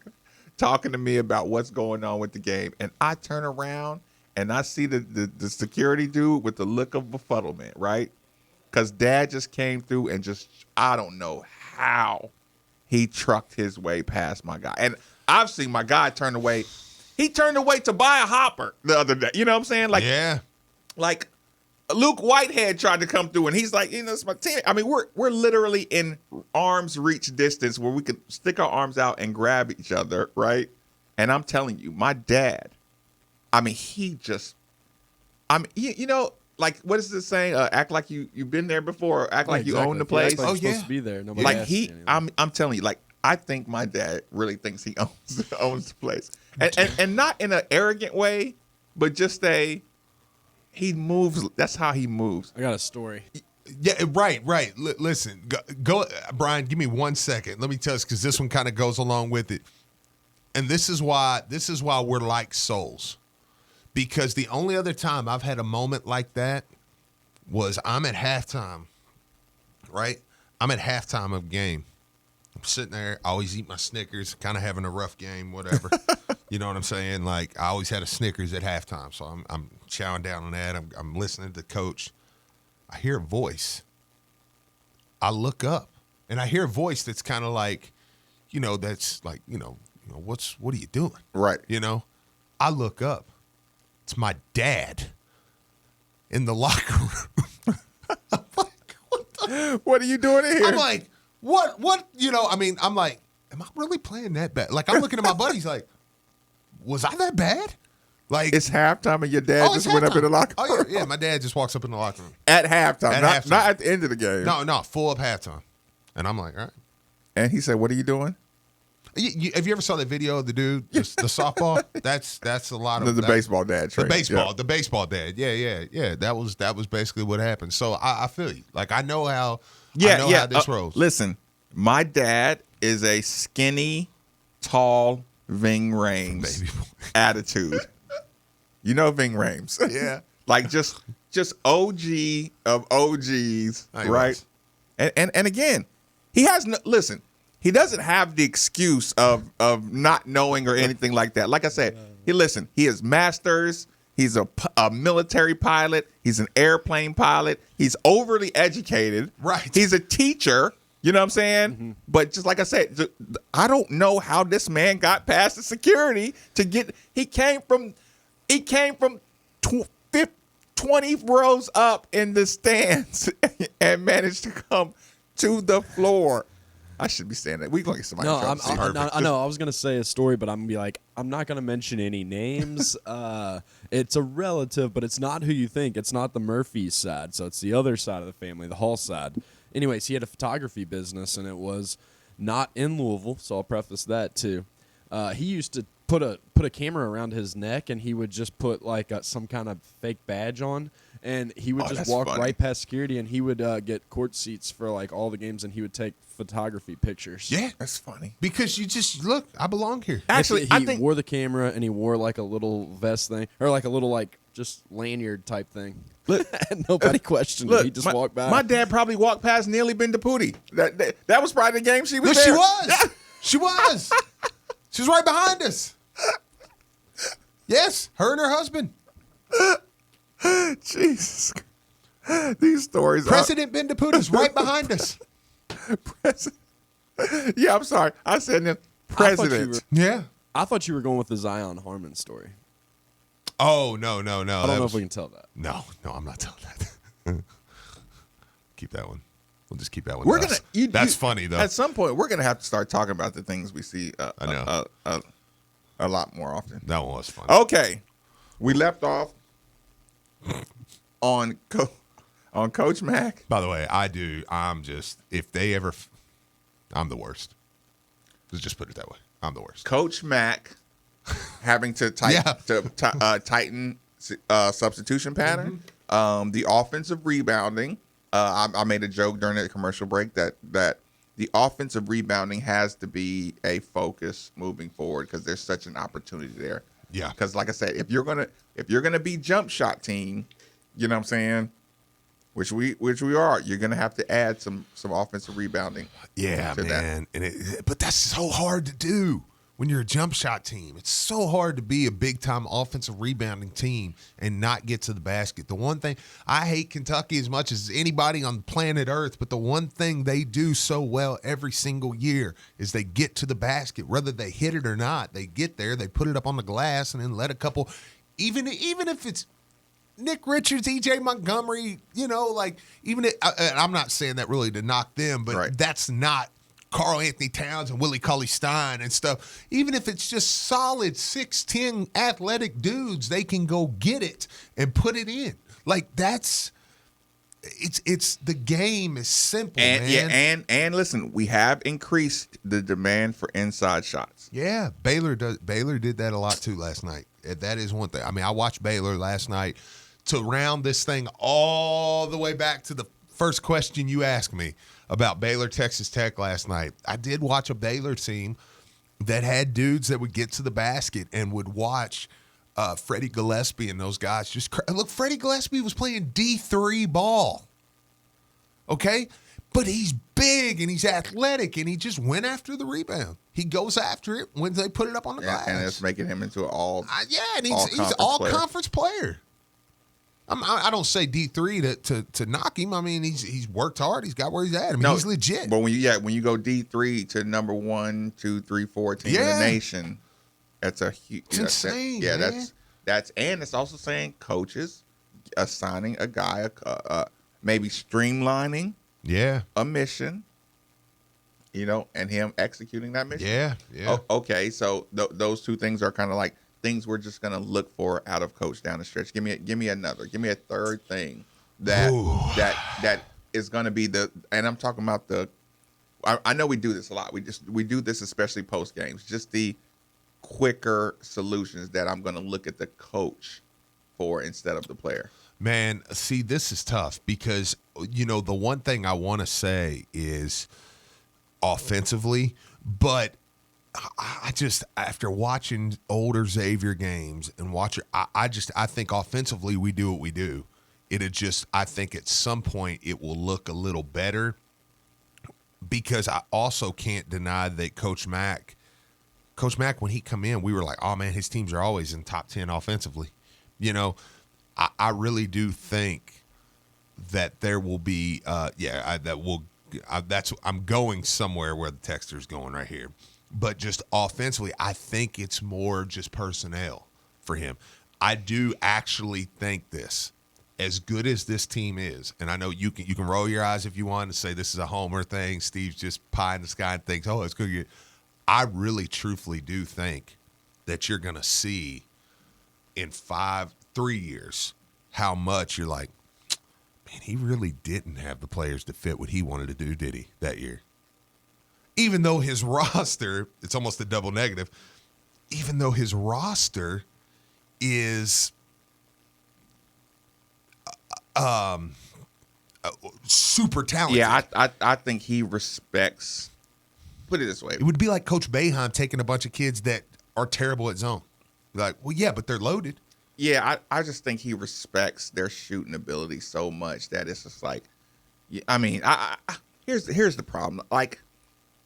talking to me about what's going on with the game. And I turn around and I see the security dude with the look of befuddlement, right? Because Dad just came through and just, I don't know how he trucked his way past my guy. And I've seen my guy turn away. He turned away to buy a hopper the other day. You know what I'm saying? Like, yeah. Like Luke Whitehead tried to come through, and he's like, it's my team. I mean, we're literally in arm's reach distance where we could stick our arms out and grab each other, right? And I'm telling you, my dad, I mean, you know, like, what is this saying? Act like you've been there before. Act like you own the place. Like supposed to be there. Nobody Like asked you anyway. I'm telling you, like, I think my dad really thinks he owns the place, and not in an arrogant way, but just he moves. That's how he moves. I got a story. Yeah, right. Listen, go, Brian. Give me 1 second. Let me tell you, because this one kind of goes along with it, and this is why we're like souls, because the only other time I've had a moment like that was I'm at halftime, right? I'm at halftime of a game. I'm sitting there. I always eat my Snickers, kind of having a rough game, whatever. You know what I'm saying? Like, I always had a Snickers at halftime, so I'm chowing down on that. I'm listening to the coach. I hear a voice. I look up, and I hear a voice that's kind of like, that's like, what are you doing? Right. I look up. It's my dad in the locker room. I'm like, what are you doing in here? I'm like, what, I'm like, am I really playing that bad? Like, I'm looking at my buddies like, was I that bad? Like, it's halftime and your dad just went up in the locker room. Oh, yeah, my dad just walks up in the locker room. At halftime, not at the end of the game. No, full up halftime. And I'm like, all right. And he said, what are you doing? Have you ever saw that video of the dude, the softball? That's a lot of the baseball dad. The baseball dad. Yeah. That was basically what happened. So I feel you. Like, I know how this rolls. Listen, my dad is a skinny, tall Ving Rhames attitude. You know Ving Rhames. Yeah. Like just OG of OGs, right? And again, he has no, listen, he doesn't have the excuse of not knowing or anything like that. Like I said, he is masters. He's a military pilot. He's an airplane pilot. He's overly educated. Right. He's a teacher. You know what I'm saying? Mm-hmm. But just like I said, I don't know how this man got past the security to get. He came from 20 rows up in the stands and managed to come to the floor. I should be saying that. We're going to get somebody in trouble. I know. I was going to say a story, but I'm going to be like, I'm not going to mention any names. It's a relative, but it's not who you think. It's not the Murphy side. So it's the other side of the family, the Hall side. Anyways, he had a photography business, and it was not in Louisville, so I'll preface that too. He used to put a camera around his neck, and he would just put like some kind of fake badge on, and he would just walk right past security, and he would get court seats for like all the games, and he would take photography pictures. Yeah, that's funny. Because you just look, I belong here. Actually, I think wore the camera, and he wore like a little vest thing, or like a little like just lanyard type thing. Look, and nobody questioned it. He just walked by. My dad probably walked past Neely Bendaputi. That was probably the game she was there. She was. She was. She was right behind us. Yes, her and her husband. Jesus. These stories. President Bendaputi's right behind us. Yeah, I'm sorry. I said president. I thought you were going with the Zion Harmon story. Oh, no. I don't know if we can tell that. No, I'm not telling that. Keep that one. We'll just keep that one. We're That's funny, though. At some point, we're going to have to start talking about the things we see I know. A lot more often. That one was funny. Okay. We left off on Coach Mack. By the way, I'm just, if they ever, I'm the worst. Let's just put it that way. I'm the worst. Coach Mack having to tighten substitution pattern. Mm-hmm. The offensive rebounding. I made a joke during the commercial break that the offensive rebounding has to be a focus moving forward because there's such an opportunity there. Yeah. Because like I said, if you're gonna be jump shot team, you know what I'm saying, which we are, you're going to have to add some offensive rebounding. Yeah, to man. But that's so hard to do when you're a jump shot team. It's so hard to be a big-time offensive rebounding team and not get to the basket. The one thing, I hate Kentucky as much as anybody on planet Earth, but the one thing they do so well every single year is they get to the basket. Whether they hit it or not, they get there, they put it up on the glass, and then let a couple, even if it's Nick Richards, E.J. Montgomery, I'm not saying that really to knock them, but that's not Karl Anthony Towns and Willie Cauley-Stein and stuff. Even if it's just solid 6'10" athletic dudes, they can go get it and put it in. Like it's the game is simple, and, man. Yeah, and listen, we have increased the demand for inside shots. Yeah, Baylor did that a lot too last night. That is one thing. I mean, I watched Baylor last night. To round this thing all the way back to the first question you asked me about Baylor, Texas Tech last night, I did watch a Baylor team that had dudes that would get to the basket and would watch Freddie Gillespie and those guys just look. Freddie Gillespie was playing D3 ball, okay, but he's big and he's athletic and he just went after the rebound. He goes after it when they put it up on the glass, and it's making him into an all and he's all conference player. I don't say D3 to knock him. I mean, he's worked hard. He's got where he's at. I mean, he's legit. But when you go D3 to number 1, 2, 3, 4 team in the nation, that's a huge. It's insane. Yeah, man. that's and it's also saying coaches assigning a guy maybe streamlining a mission, and him executing that mission. Yeah. Okay, so those two things are kind of like things we're just gonna look for out of coach down the stretch. Give me another. Give me a third thing that is gonna be and I'm talking about I know we do this a lot. We do this especially post games. Just the quicker solutions that I'm gonna look at the coach for instead of the player. Man, see, this is tough because the one thing I want to say is offensively, but I just, after watching older Xavier games and I think offensively we do what we do. I think at some point it will look a little better because I also can't deny that Coach Mack, when he come in, we were like, oh man, his teams are always in top 10 offensively. I really do think that there will be, I'm going somewhere where the texter's going right here. But just offensively, I think it's more just personnel for him. I do actually think this, as good as this team is, and I know you can roll your eyes if you want and say this is a homer thing. Steve's just pie in the sky and thinks, oh, it's good. I really, truthfully do think that you're going to see in 3 years how much you're like, man, he really didn't have the players to fit what he wanted to do, did he, that year? Even though his roster, it's almost a double negative, even though his roster is super talented. Yeah, I think he respects, put it this way. It would be like Coach Boeheim taking a bunch of kids that are terrible at zone. Like, well, yeah, but they're loaded. Yeah, I just think he respects their shooting ability so much that it's just like, I mean, here's the problem. Like,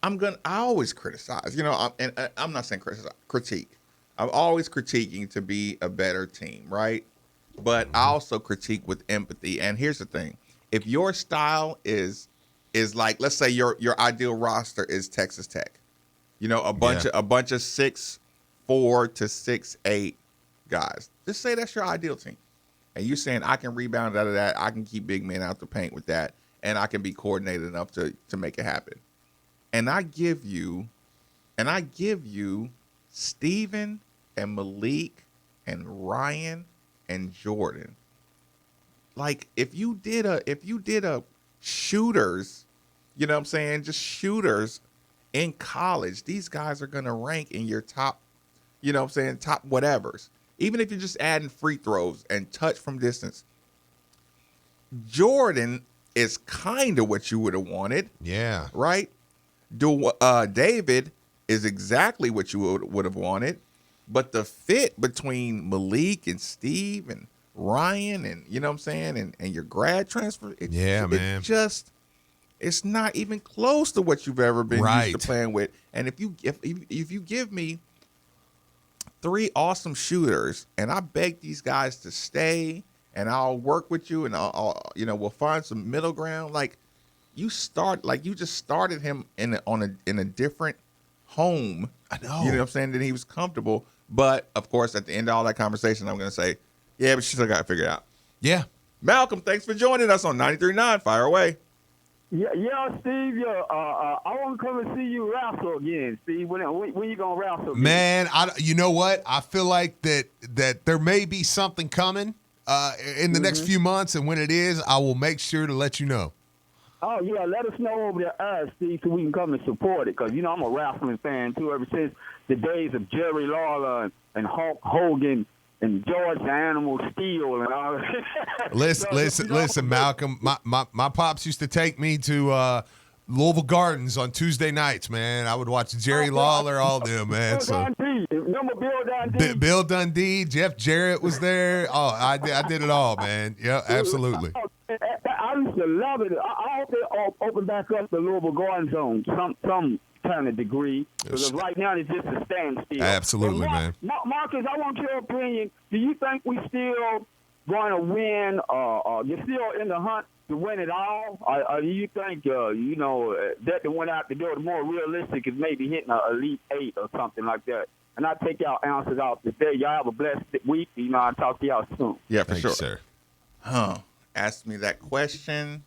I always criticize, and I'm not saying critique. I'm always critiquing to be a better team, right? But I also critique with empathy. And here's the thing: if your style is like, let's say your ideal roster is Texas Tech, a bunch of 6'4" to 6'8" guys. Just say that's your ideal team, and you're saying I can rebound out of that, I can keep big men out the paint with that, and I can be coordinated enough to make it happen. And I give you Steven and Malik and Ryan and Jordan. Like if you did a shooters, you know what I'm saying, just shooters in college, these guys are gonna rank in your top, you know what I'm saying, top whatevers. Even if you're just adding free throws and touch from distance. Jordan is kind of what you would have wanted. Yeah. Right? David is exactly what you would have wanted, but the fit between Malik and Steve and Ryan and you know what I'm saying, and your grad transfer. Man. It's not even close to what you've ever been Right. used to playing with. And if you give me 3 awesome shooters, and I beg these guys to stay, and I'll work with you, and we'll find some middle ground. Like you just started him in a different home. I know. You know what I'm saying? That he was comfortable. But of course, at the end of all that conversation, I'm going to say, yeah, but she still got to figure it out. Yeah. Malcolm, thanks for joining us on 93.9. Fire away. Yeah, Steve. I want to come and see you wrestle again, Steve. When you gonna wrestle again? Man, you know what? I feel like that there may be something coming in the next few months, and when it is, I will make sure to let you know. Oh yeah, let us know over there, Steve, so we can come and support it. Cause I'm a wrestling fan too. Ever since the days of Jerry Lawler and Hulk Hogan and George the Animal Steel and all that. Listen, Malcolm. My pops used to take me to Louisville Gardens on Tuesday nights, man. I would watch Jerry Lawler, all them, man. Remember Bill Dundee? Bill Dundee, Jeff Jarrett was there. Oh, I did it all, man. Yeah, absolutely. I used to love it. I hope they open back up the Louisville Garden Zone, some kind of degree. Because right now it's just a standstill. Absolutely, man. Marcus, I want your opinion. Do you think we still going to win? You're still in the hunt to win it all? Or do you think, that the one out the door, the more realistic is maybe hitting an Elite 8 or something like that? And I take y'all answers out today. Y'all have a blessed week. I'll talk to y'all soon. Yeah, for sure. Sir. Ask me that question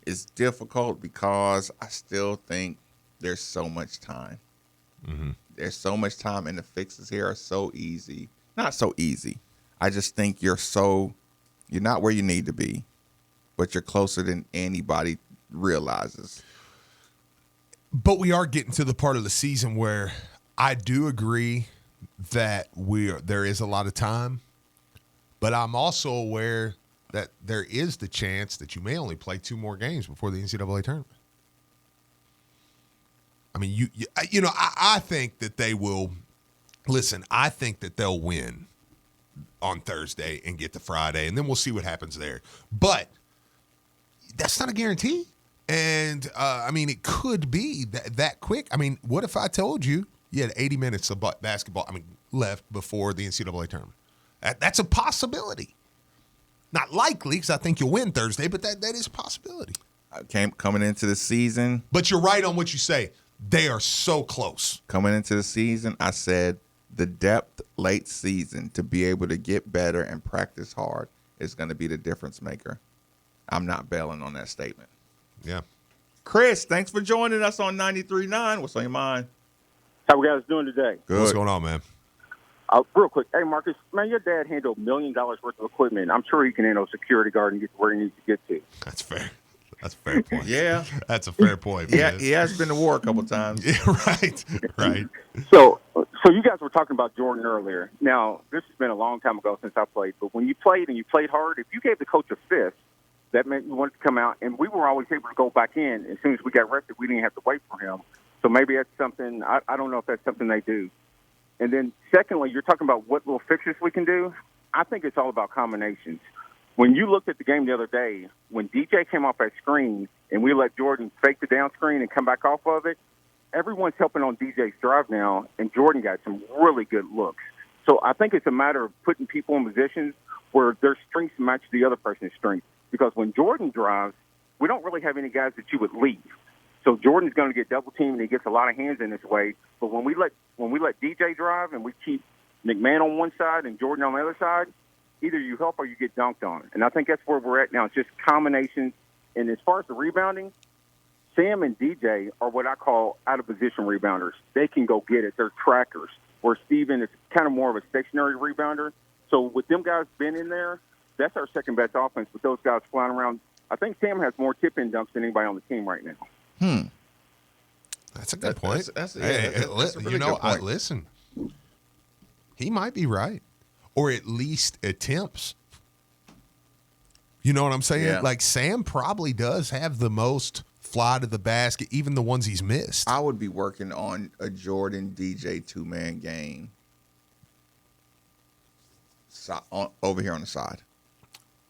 is difficult because I still think there's so much time. Mm-hmm. There's so much time, and the fixes here are so easy. Not so easy. I just think you're not where you need to be, but you're closer than anybody realizes. But we are getting to the part of the season where I do agree that there is a lot of time, but I'm also aware that there is the chance that you may only play 2 more games before the NCAA tournament. I mean, I think that they will – listen, I think that they'll win on Thursday and get to Friday, and then we'll see what happens there. But that's not a guarantee. And, it could be that quick. I mean, what if I told you had 80 minutes of basketball left before the NCAA tournament? That's a possibility. Not likely, because I think you'll win Thursday, but that is a possibility. Coming into the season. But you're right on what you say. They are so close. Coming into the season, I said the depth late season to be able to get better and practice hard is going to be the difference maker. I'm not bailing on that statement. Yeah. Chris, thanks for joining us on 93.9. What's on your mind? How we guys doing today? Good. What's going on, man? Real quick. Hey, Marcus, man, your dad handled $1 million worth of equipment. I'm sure he can handle a security guard and get to where he needs to get to. That's fair. That's a fair point. Yeah. That's a fair point. Yeah, he has been to war a couple times. Yeah, right. So you guys were talking about Jordan earlier. Now, this has been a long time ago since I played, but when you played and you played hard, if you gave the coach a fifth, that meant you wanted to come out, and we were always able to go back in. As soon as we got rested, we didn't have to wait for him. So maybe that's something, I don't know if that's something they do. And then secondly, you're talking about what little fixes we can do. I think it's all about combinations. When you looked at the game the other day, when DJ came off that screen and we let Jordan fake the down screen and come back off of it, everyone's helping on DJ's drive now, and Jordan got some really good looks. So I think it's a matter of putting people in positions where their strengths match the other person's strength. Because when Jordan drives, we don't really have any guys that you would leave. So Jordan's going to get double teamed, and he gets a lot of hands in this way. But when we let DJ drive and we keep McMahon on one side and Jordan on the other side, either you help or you get dunked on. And I think that's where we're at now. It's just combinations. And as far as the rebounding, Sam and DJ are what I call out-of-position rebounders. They can go get it. They're trackers, where Steven is kind of more of a stationary rebounder. So with them guys being in there, that's our second-best offense with those guys flying around. I think Sam has more tip-in dunks than anybody on the team right now. That's a good point. That's a really good point. Listen, he might be right, or at least attempts. You know what I'm saying? Yeah. Like, Sam probably does have the most fly to the basket, even the ones he's missed. I would be working on a Jordan DJ two-man game over here on the side.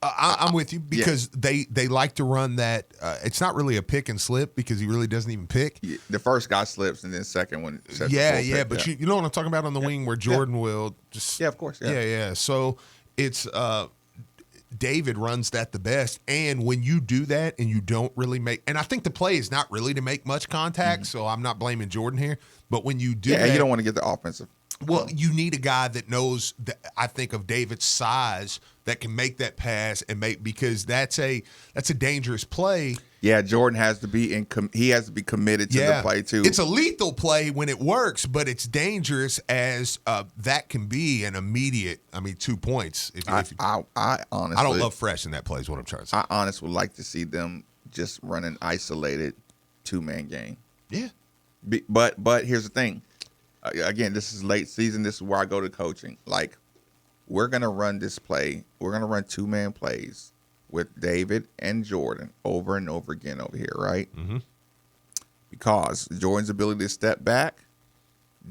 I'm with you because they like to run that. It's not really a pick and slip because he really doesn't even pick. Yeah, the first guy slips and then second one. But you know what I'm talking about on the wing where Jordan will just. Yeah, of course. Yeah. So it's David runs that the best, and when you do that and you don't really make, and I think the play is not really to make much contact, so I'm not blaming Jordan here. But when you do, that, you don't want to get the offensive. Well, you need a guy that knows. I think of David's size that can make that pass and make because that's a dangerous play. Yeah, Jordan has to be he has to be committed to the play too. It's a lethal play when it works, but it's dangerous as that can be an immediate. 2 points. I honestly, I don't love fresh in that play. Is what I'm trying to say. I honestly would like to see them just run an isolated 2-man game. Yeah, but here's the thing. Again, this is late season. This is where I go to coaching. Like, we're going to run this play. We're going to run 2-man plays with David and Jordan over and over again over here, right? Mm-hmm. Because Jordan's ability to step back,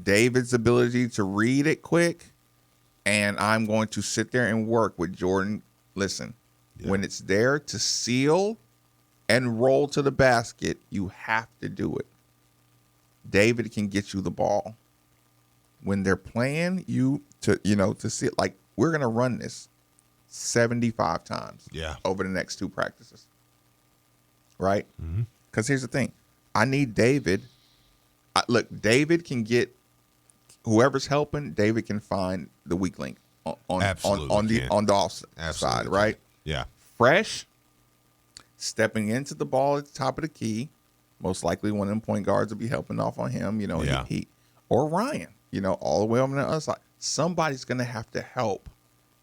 David's ability to read it quick, and I'm going to sit there and work with Jordan. Listen, when it's there to seal and roll to the basket, you have to do it. David can get you the ball. When they're playing you to see it, like we're going to run this 75 times over the next 2 practices. Right? Because here's the thing. I need David. Look, David can get whoever's helping, David can find the weak link on the offside side, right? Yeah. Fresh, stepping into the ball at the top of the key. Most likely one of them point guards will be helping off on him, he or Ryan, all the way on the other side. Somebody's going to have to help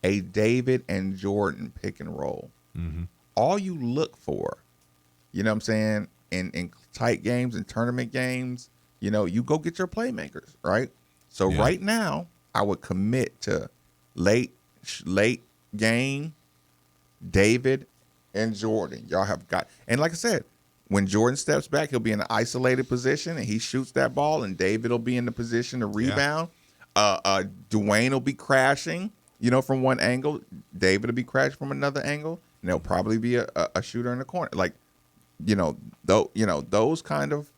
a David and Jordan pick and roll. Mm-hmm. All you look for, you know what I'm saying, in tight games and tournament games, you go get your playmakers, right? So right now, I would commit to late game, David and Jordan. Y'all have got, and like I said, when Jordan steps back, he'll be in an isolated position and he shoots that ball, and David will be in the position to rebound. Dwayne will be crashing, from one angle. David will be crashing from another angle, and there'll probably be a shooter in the corner. Like, those kind of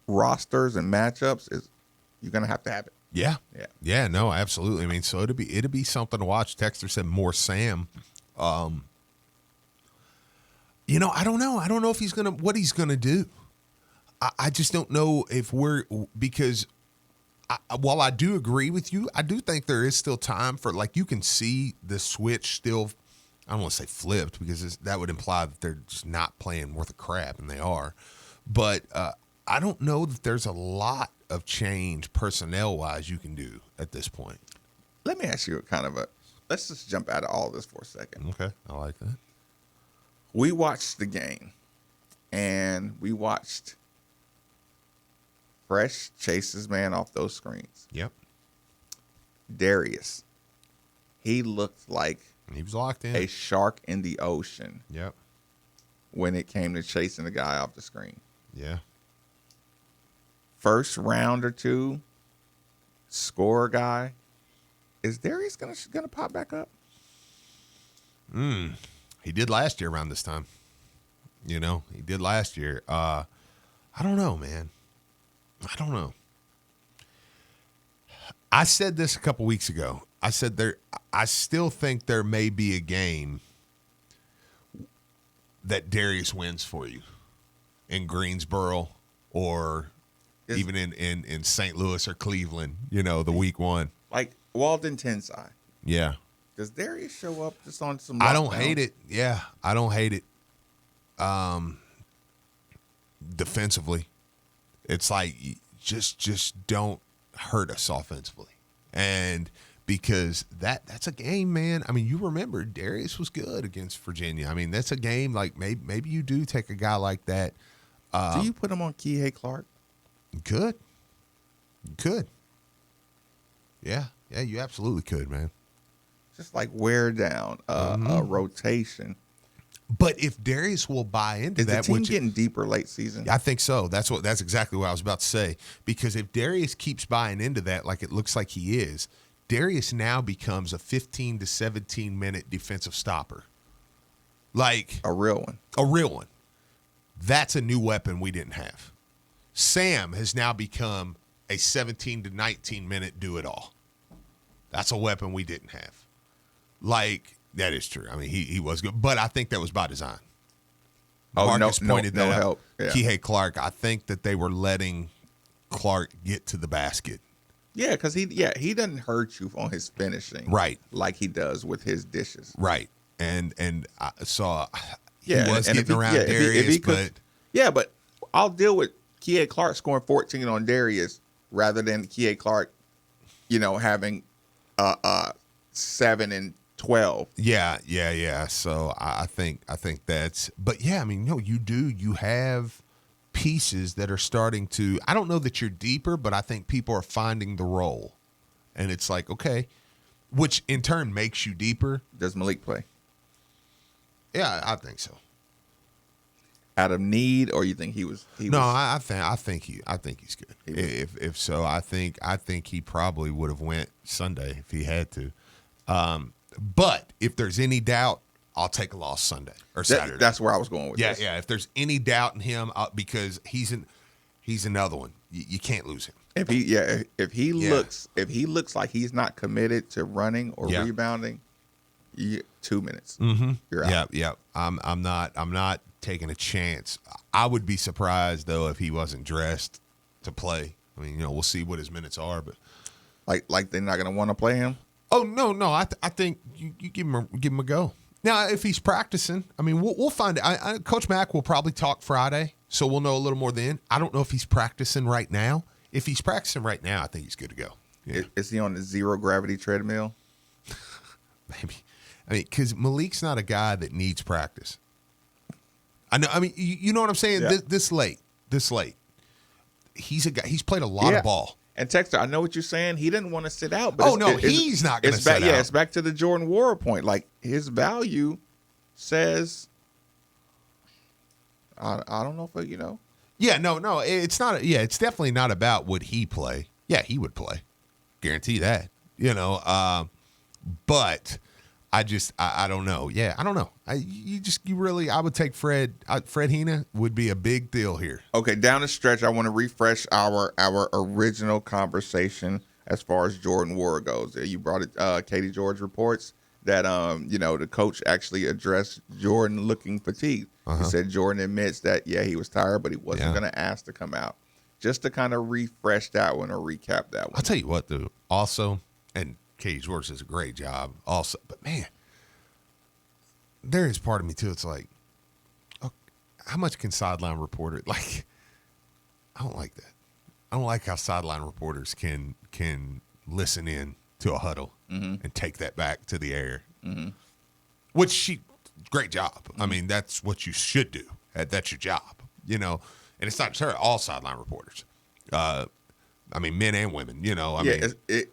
rosters and matchups is you're gonna have to have it. Yeah. No, absolutely. So it'd be something to watch. Texter said more Sam. I don't know. I don't know if what he's gonna do. I just don't know because while I do agree with you, I do think there is still time for, like, you can see the switch still. I don't want to say flipped because that would imply that they're just not playing worth a crap, and they are. But I don't know that there's a lot of change personnel-wise you can do at this point. Let me ask you let's just jump out of all this for a second. Okay, I like that. We watched the game, and we watched Fresh chase his man off those screens. Yep. Darius, he looked like he was locked in, a shark in the ocean. Yep. When it came to chasing the guy off the screen. Yeah. First round or two, score guy. Is Darius gonna pop back up? He did last year around this time. He did last year. I don't know, man. I don't know. I said this a couple weeks ago. I said I still think there may be a game that Darius wins for you in Greensboro or even in St. Louis or Cleveland, the week one. Like Walden Tensai. Yeah. Does Darius show up just on some? I don't hate it. Yeah, I don't hate it. Defensively, it's like just don't hurt us offensively, and because that's a game, man. You remember Darius was good against Virginia. That's a game like maybe you do take a guy like that. Do you put him on Kihei Clark? Could. Yeah, you absolutely could, man. Just like wear down a rotation. But if Darius will buy into that, is the team getting deeper late season? I think so. That's exactly what I was about to say. Because if Darius keeps buying into that, like it looks like he is, Darius now becomes a 15 to 17 minute defensive stopper Like a real one. A real one. That's a new weapon we didn't have. Sam has now become a 17 to 19 minute do-it-all. That's a weapon we didn't have. Like, that is true. I mean, he was good, but I think that was by design. Marcus pointed that out. Help. Yeah. Kihei Clark, I think that they were letting Clark get to the basket. Yeah, because he doesn't hurt you on his finishing, Right, like he does with his dishes, right. And I saw he yeah, was and getting around Darius, but I'll deal with Kihei Clark scoring 14 on Darius rather than Kihei Clark, having 7 and 12. Yeah. So I think that's, but yeah, I mean, no, you have pieces that are starting to, I don't know that you're deeper, but I think people are finding the role. And it's like, okay, which in turn makes you deeper. Does Malik play? Yeah, I think so. Out of need, or you think he was? I think he's good. If so, I think he probably would have went Sunday if he had to. But if there's any doubt, I'll take a loss Sunday or Saturday. That's where I was going with this. Yeah. If there's any doubt in him, because he's another one. You can't lose him. If he looks like he's not committed to running or rebounding, 2 minutes. Mm-hmm. You're out. Yeah. I'm not taking a chance. I would be surprised though if he wasn't dressed to play. I mean, we'll see what his minutes are, but like they're not going to want to play him. Oh no! I think you give him a go. Now, if he's practicing, I mean, we'll find it. Coach Mack will probably talk Friday, so we'll know a little more then. I don't know if he's practicing right now. If he's practicing right now, I think he's good to go. Yeah. Is he on the zero gravity treadmill? Maybe. I mean, because Malik's not a guy that needs practice. I know. I mean, you know what I'm saying? Yeah. This late, he's a guy. He's played a lot of ball. And Texter, I know what you're saying. He didn't want to sit out. But he's not going to sit out. Yeah, it's back to the Jordan Wara point. Like, his value says, I don't know if Yeah, no, it's not. Yeah, it's definitely not about would he play. Yeah, he would play, guarantee that. But I don't know. Yeah, I don't know. I would take Fred. Fred Hina would be a big deal here. Okay, down the stretch, I want to refresh our original conversation as far as Jordan Wara goes. You brought it. Katie George reports that the coach actually addressed Jordan looking fatigued. He said Jordan admits that he was tired, but he wasn't going to ask to come out. Just to kind of refresh that one or recap that one. I'll tell you what, though. Also, and Katie George does a great job. Also, but man, there is part of me too. It's like, how much can sideline reporter like? I don't like that. I don't like how sideline reporters can listen in to a huddle and take that back to the air. Mm-hmm. Which great job. I mean, that's what you should do. That's your job, And it's not just all sideline reporters. I mean, men and women. I mean,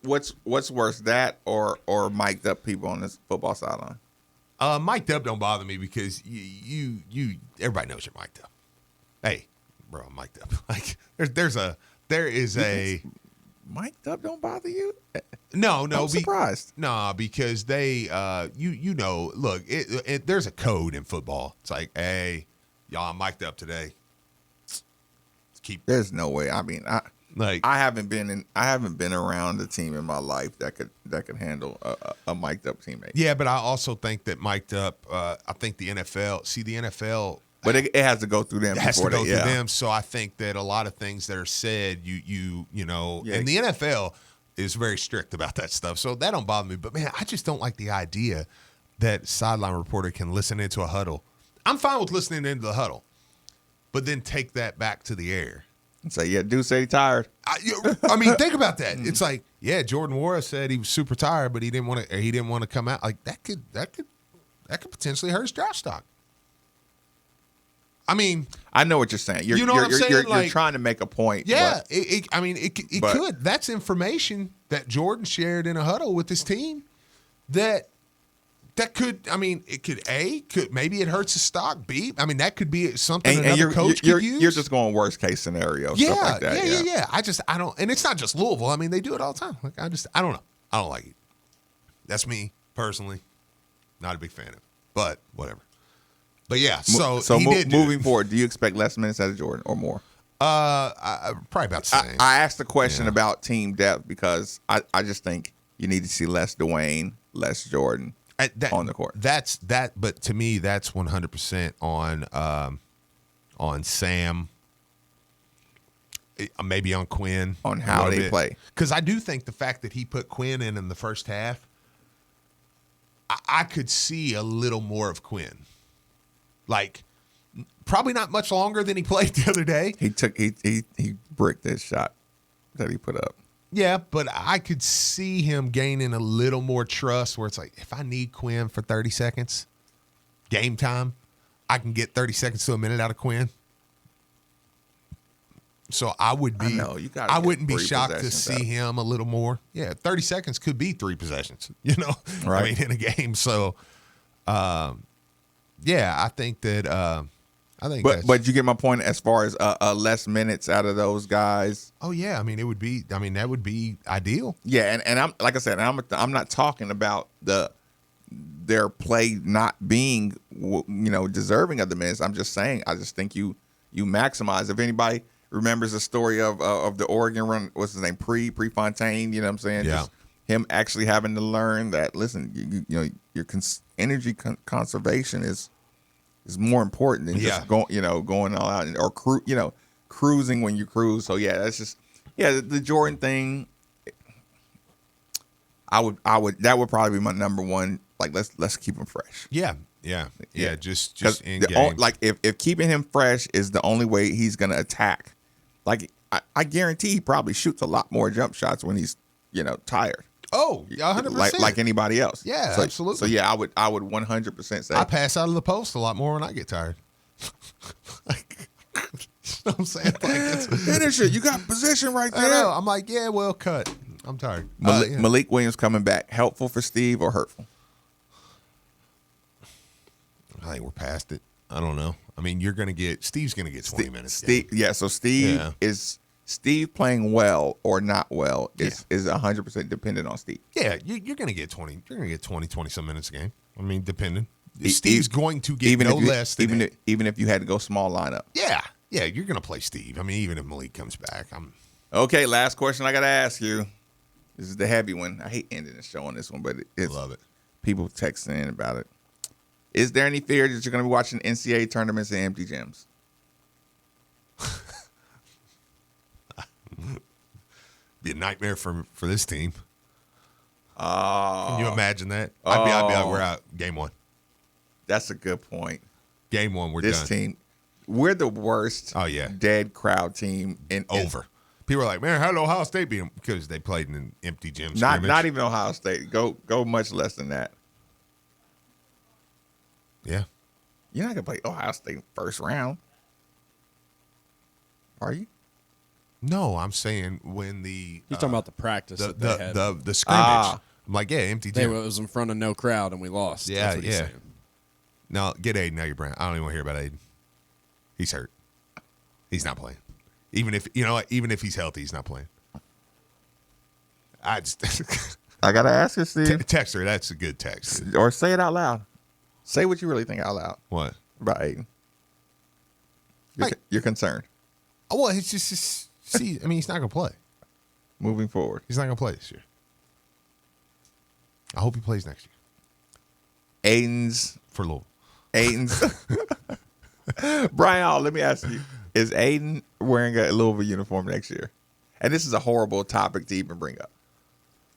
what's worse, that or mic'd up people on this football sideline? Mic'd up don't bother me because you everybody knows you're mic'd up. Hey, bro, I'm mic'd up. Like there is a mic'd up don't bother you? No, I'm surprised. No, because they look, there's a code in football. It's like, hey, y'all, I'm mic'd up today. There's no way. I mean, I haven't been around a team in my life that could handle a mic'd up teammate. Yeah, but I also think that mic'd up. I think the NFL. But it has to go through them. It has to go through them. So I think that a lot of things that are said, and the NFL is very strict about that stuff. So that don't bother me. But man, I just don't like the idea that sideline reporter can listen into a huddle. I'm fine with listening into the huddle, but then take that back to the air. And say, dude said he's tired. I mean, think about that. It's like, Jordan Wara said he was super tired, but he didn't want to come out. Like that could potentially hurt his draft stock. I mean, I know what you're saying. You know what I'm saying? You're trying to make a point. Yeah, it could. That's information that Jordan shared in a huddle with his team that could, maybe it hurts his stock. B, I mean, that could be something another coach could use. You're just going worst case scenario. Yeah, stuff like that. Yeah. I don't, and it's not just Louisville. I mean, they do it all the time. Like, I don't know. I don't like it. That's me personally. Not a big fan of it, but whatever. But yeah, so he did moving forward, do you expect less minutes out of Jordan or more? Probably about the same. I asked the question about team depth because I just think you need to see less Dwayne, less Jordan on the court. That's that, but to me, that's 100% on Sam. Maybe on Quinn. On how they play. Because I do think the fact that he put Quinn in the first half, I could see a little more of Quinn. Like, probably not much longer than he played the other day. He bricked that shot that he put up. Yeah, but I could see him gaining a little more trust where it's like, if I need Quinn for 30 seconds, game time, I can get 30 seconds to a minute out of Quinn. So I would be, I wouldn't be shocked to see him a little more. Yeah, 30 seconds could be 3 possessions, Right. I mean, in a game. So, yeah, I think that, But you get my point as far as less minutes out of those guys. Oh yeah, I mean that would be ideal. Yeah, and I'm like I said, I'm not talking about their play not being deserving of the minutes. I'm just saying I just think you maximize. If anybody remembers the story of the Oregon run, what's his name, Prefontaine, you know what I'm saying? Yeah. Just him actually having to learn that. Listen, your energy conservation is more important than just going all out or cruising when you cruise. So yeah, that's just the Jordan thing. That would probably be my number one. Like let's keep him fresh. Yeah. Just in game. Like if keeping him fresh is the only way he's gonna attack. Like I guarantee he probably shoots a lot more jump shots when he's tired. Oh, 100%. Like anybody else. Yeah, so, absolutely. So yeah, I would 100% say I pass out of the post a lot more when I get tired. You know what I'm saying? Finisher, you got position right there. I know. I'm like, yeah, well, cut. I'm tired. Malik Williams coming back, helpful for Steve or hurtful? I think we're past it. I don't know. I mean, Steve's going to get 20 minutes. So Steve is playing well or not well is 100% dependent on Steve. Yeah, you're going to get 20. You're going to get 20 some minutes a game. I mean, depending. Steve's going to get less than even if you had to go small lineup. Yeah, you're going to play Steve. I mean, even if Malik comes back. Okay, last question I got to ask you. This is the heavy one. I hate ending the show on this one, but it's love it. People texting in about it. Is there any fear that you're going to be watching NCAA tournaments in empty gyms? Be a nightmare for this team. Can you imagine that? I'd be like, we're out game one. That's a good point. Game one, we're done. This team, we're the worst. Oh yeah, dead crowd team over. People are like, man, how did Ohio State beat them? Because they played in an empty gym. Not even Ohio State. Go much less than that. Yeah. You're not gonna play Ohio State first round, are you? No, I'm saying when You're talking about the practice that they had. the scrimmage. I'm like, yeah, empty gym. It was in front of no crowd and we lost. Yeah, That's what he's saying. No, get Aiden out of your brain. I don't even want to hear about Aiden. He's hurt. He's not playing. Even if he's healthy, he's not playing. I gotta ask you, Steve. Text her. That's a good text. Or say it out loud. Say what you really think out loud. What? About Aiden. You're concerned. Oh, well, it's just see. I mean, he's not gonna play. Moving forward, he's not gonna play this year. I hope he plays next year. Aiden's for Louisville. Aiden's. Brian, let me ask you: is Aiden wearing a Louisville uniform next year? And this is a horrible topic to even bring up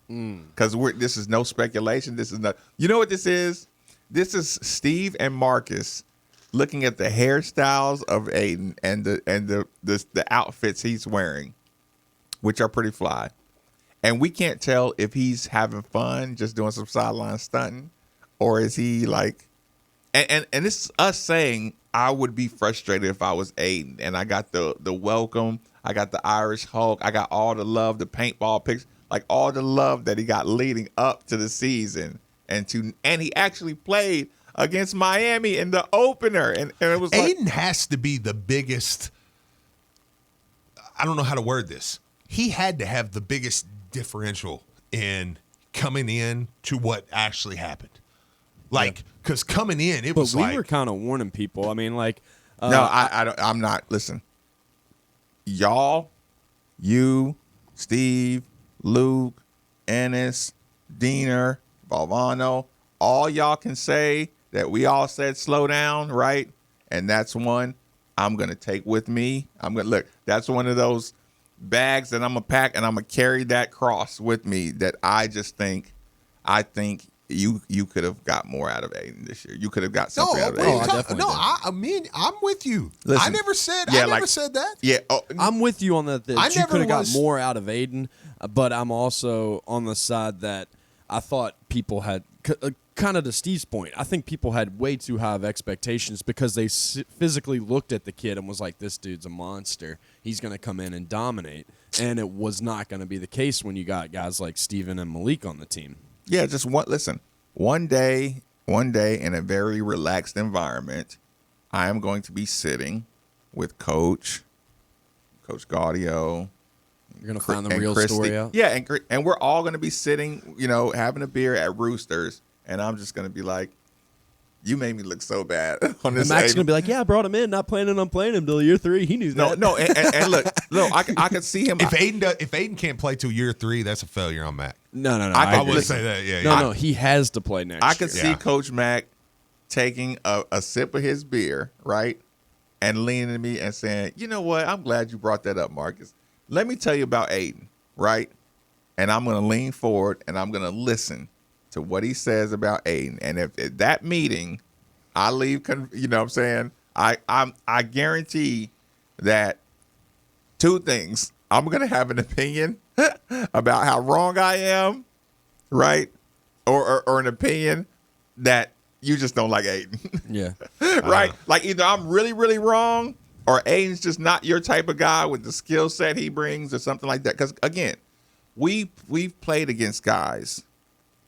because this is no speculation. This is not. You know what this is? This is Steve and Marcus looking at the hairstyles of Aiden and the outfits he's wearing, which are pretty fly. And we can't tell if he's having fun, just doing some sideline stunting, or is he like, and this is us saying I would be frustrated if I was Aiden and I got the welcome, I got the Irish Hulk, I got all the love, the paintball pics, like all the love that he got leading up to the season. And he actually played against Miami in the opener, and it was Aiden has to be the biggest. I don't know how to word this. He had to have the biggest differential in coming in to what actually happened. Like, because coming in, it But was we like were kind of warning people. I mean, like, No, I'm not. Listen, y'all, you, Steve, Luke, Ennis, Diener, Valvano, all y'all can say that we all said slow down, right? And that's one I'm going to take with me. Look, that's one of those bags that I'm going to pack, and I'm going to carry that cross with me that I think you could have got more out of Aiden this year. You could have got something out of Aiden. I'm with you. Listen, I never said that. Yeah, I'm with you on that. I You never could have got was- more out of Aiden, but I'm also on the side that I thought people had kind of to Steve's point. I think people had way too high of expectations because they physically looked at the kid and was like, "This dude's a monster. He's going to come in and dominate." And it was not going to be the case when you got guys like Steven and Malik on the team. Yeah, just one day in a very relaxed environment, I am going to be sitting with Coach Gaudio. You're going to find the real Christy. story out? Yeah, and we're all going to be sitting, having a beer at Roosters, and I'm just going to be like, you made me look so bad on this. And Mac's going to be like, yeah, I brought him in, not planning on playing him till year 3. He knew that. No, and look, I can see him. If Aiden can't play till year 3, that's a failure on Mac. No. I would say that. Yeah. No, he has to play next year. I could see Coach Mac taking a sip of his beer, right, and leaning to me and saying, "You know what? I'm glad you brought that up, Marcus. Let me tell you about Aiden, right?" And I'm going to lean forward and I'm going to listen to what he says about Aiden. And if at that meeting I leave, you know what I'm saying? I guarantee that two things. I'm going to have an opinion about how wrong I am, right? Or an opinion that you just don't like Aiden. Yeah. Right? Like either I'm really, really wrong or Aiden's just not your type of guy with the skill set he brings or something like that. Because, again, we've played against guys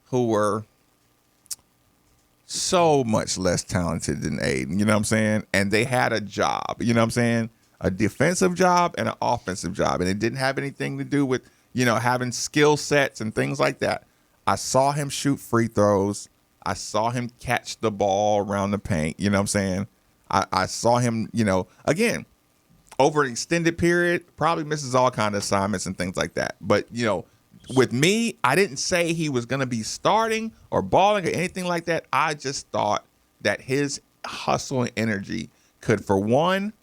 who were so much less talented than Aiden, you know what I'm saying? And they had a job, you know what I'm saying? A defensive job and an offensive job. And it didn't have anything to do with, having skill sets and things like that. I saw him shoot free throws. I saw him catch the ball around the paint, you know what I'm saying? I saw him, again, over an extended period, probably misses all kind of assignments and things like that. But, with me, I didn't say he was going to be starting or balling or anything like that. I just thought that his hustle and energy could, for one,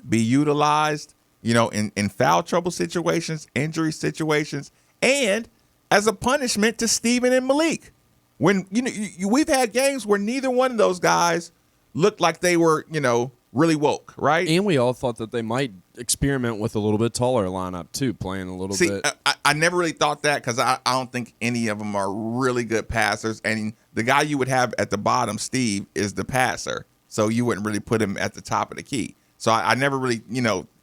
be utilized, in foul trouble situations, injury situations, and as a punishment to Steven and Malik. When, we've had games where neither one of those guys looked like they were, really woke, right? And we all thought that they might experiment with a little bit taller lineup, too, playing a little bit. I never really thought that because I don't think any of them are really good passers. And the guy you would have at the bottom, Steve, is the passer. So you wouldn't really put him at the top of the key. So I never really,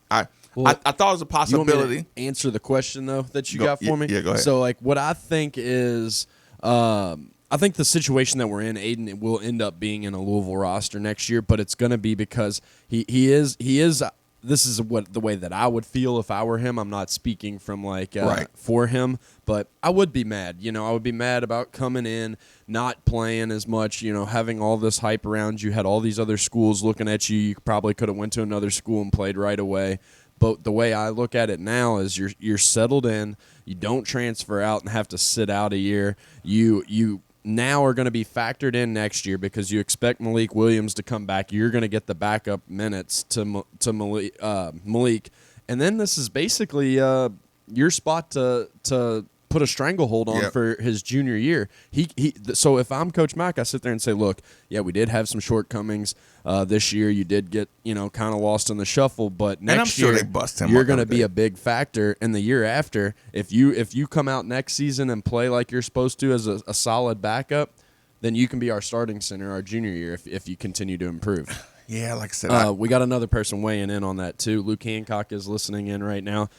I thought it was a possibility. You want me to answer the question, though, that you got for me? Yeah, go ahead. So, what I think is I think the situation that we're in, Aiden will end up being in a Louisville roster next year, but it's going to be because he is. This is the way that I would feel if I were him. I'm not speaking from for him, but I would be mad. I would be mad about coming in, not playing as much. Having all this hype around you, had all these other schools looking at you. You probably could have went to another school and played right away. But the way I look at it now is you're settled in. You don't transfer out and have to sit out a year. You now are going to be factored in next year because you expect Malik Williams to come back. You're going to get the backup minutes to Malik. And then this is basically your spot to put a stranglehold on for his junior year. So if I'm Coach Mack, I sit there and say, look, yeah, we did have some shortcomings this year. You did get, kind of lost in the shuffle, but next year they bust him you're going to be a big factor. And the year after, if you come out next season and play like you're supposed to as a solid backup, then you can be our starting center our junior year if you continue to improve. Yeah, like I said, we got another person weighing in on that too. Luke Hancock is listening in right now.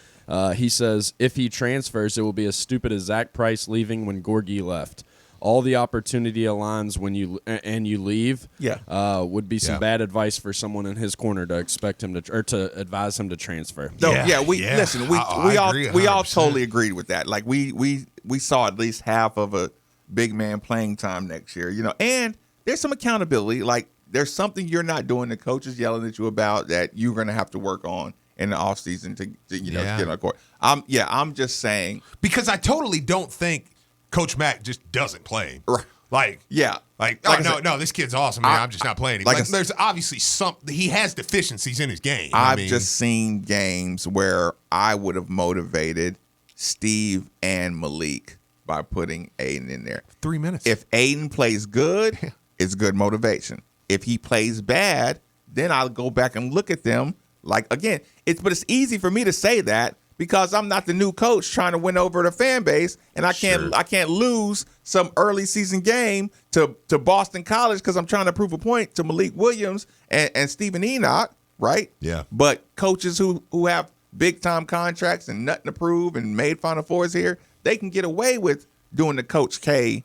He says, if he transfers, it will be as stupid as Zach Price leaving when Gorgie left. All the opportunity aligns when you leave. Yeah. Would be some bad advice for someone in his corner to expect him to advise him to transfer. No, listen, we all totally agreed with that. Like we saw at least half of big man playing time next year. And there's some accountability. Like there's something you're not doing. The coach is yelling at you about that you're going to have to work on in the offseason to get on the court. I'm just saying, because I totally don't think Coach Mack just doesn't play. Right. No, this kid's awesome, man. I'm just not playing him. There's obviously he has deficiencies in his game. I've just seen games where I would have motivated Steve and Malik by putting Aiden in there. 3 minutes. If Aiden plays good, it's good motivation. If he plays bad, then I'll go back and look at them. Like, again, it's easy for me to say that because I'm not the new coach trying to win over the fan base, and I can't lose some early season game to Boston College because I'm trying to prove a point to Malik Williams and Stephen Enoch, right? Yeah. But coaches who have big time contracts and nothing to prove and made Final Fours here, they can get away with doing the Coach K.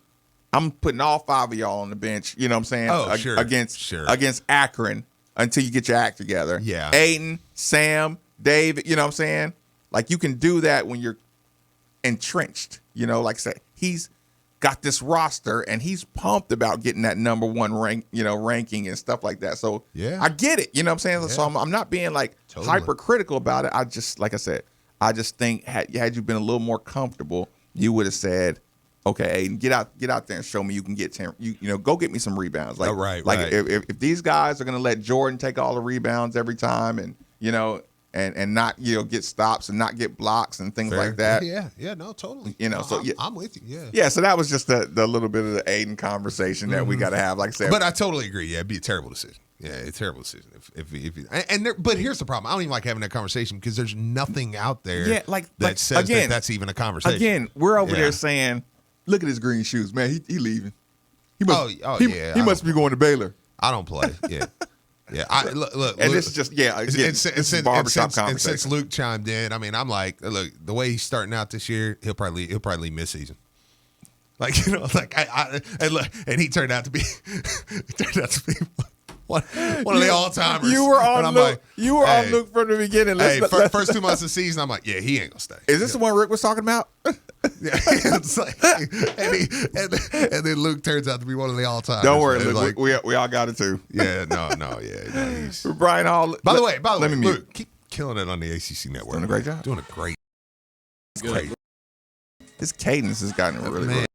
I'm putting all 5 of y'all on the bench. You know what I'm saying? Against Akron until you get your act together. Yeah. Aiden, Sam, Dave. You know what I'm saying? Like, you can do that when you're entrenched. Like I said, he's got this roster, and he's pumped about getting that number 1 ranking and stuff like that. So, yeah, I get it. You know what I'm saying? Yeah. So, I'm not being, hypercritical about it. I just, like I said, I just think had you been a little more comfortable, you would have said, okay, Aiden, get out there and show me you can get 10. Go get me some rebounds. Right. If these guys are going to let Jordan take all the rebounds every time and not get stops and not get blocks and things like that. Yeah, no, totally. I'm with you. Yeah. Yeah, so that was just the little bit of the Aiden conversation that we got to have. Like I said, but I totally agree. Yeah, it'd be a terrible decision. Yeah, it's a terrible decision. But here's the problem. I don't even like having that conversation because there's nothing out there that says that's even a conversation. Again, we're over there saying, look at his green shoes, man. He leaving. He must be going to Baylor. I don't play. Yeah. Yeah, look, and this is just barbershop conversation. And since Luke chimed in, I mean, I'm like, look, the way he's starting out this year, he'll probably leave midseason. Like, and he turned out to be one of the all timers. You were on Luke. On Luke from the beginning. First 2 months of the season, I'm like, yeah, he ain't gonna stay. Is this the one Rick was talking about? Yeah, it's like, and then Luke turns out to be one of the all timers. Don't worry, Luke. We all got it too. Yeah, no. He's Brian Hall. By the way, Luke, keep killing it on the ACC network. Doing a great job. Doing a great. It's great. His cadence has gotten really.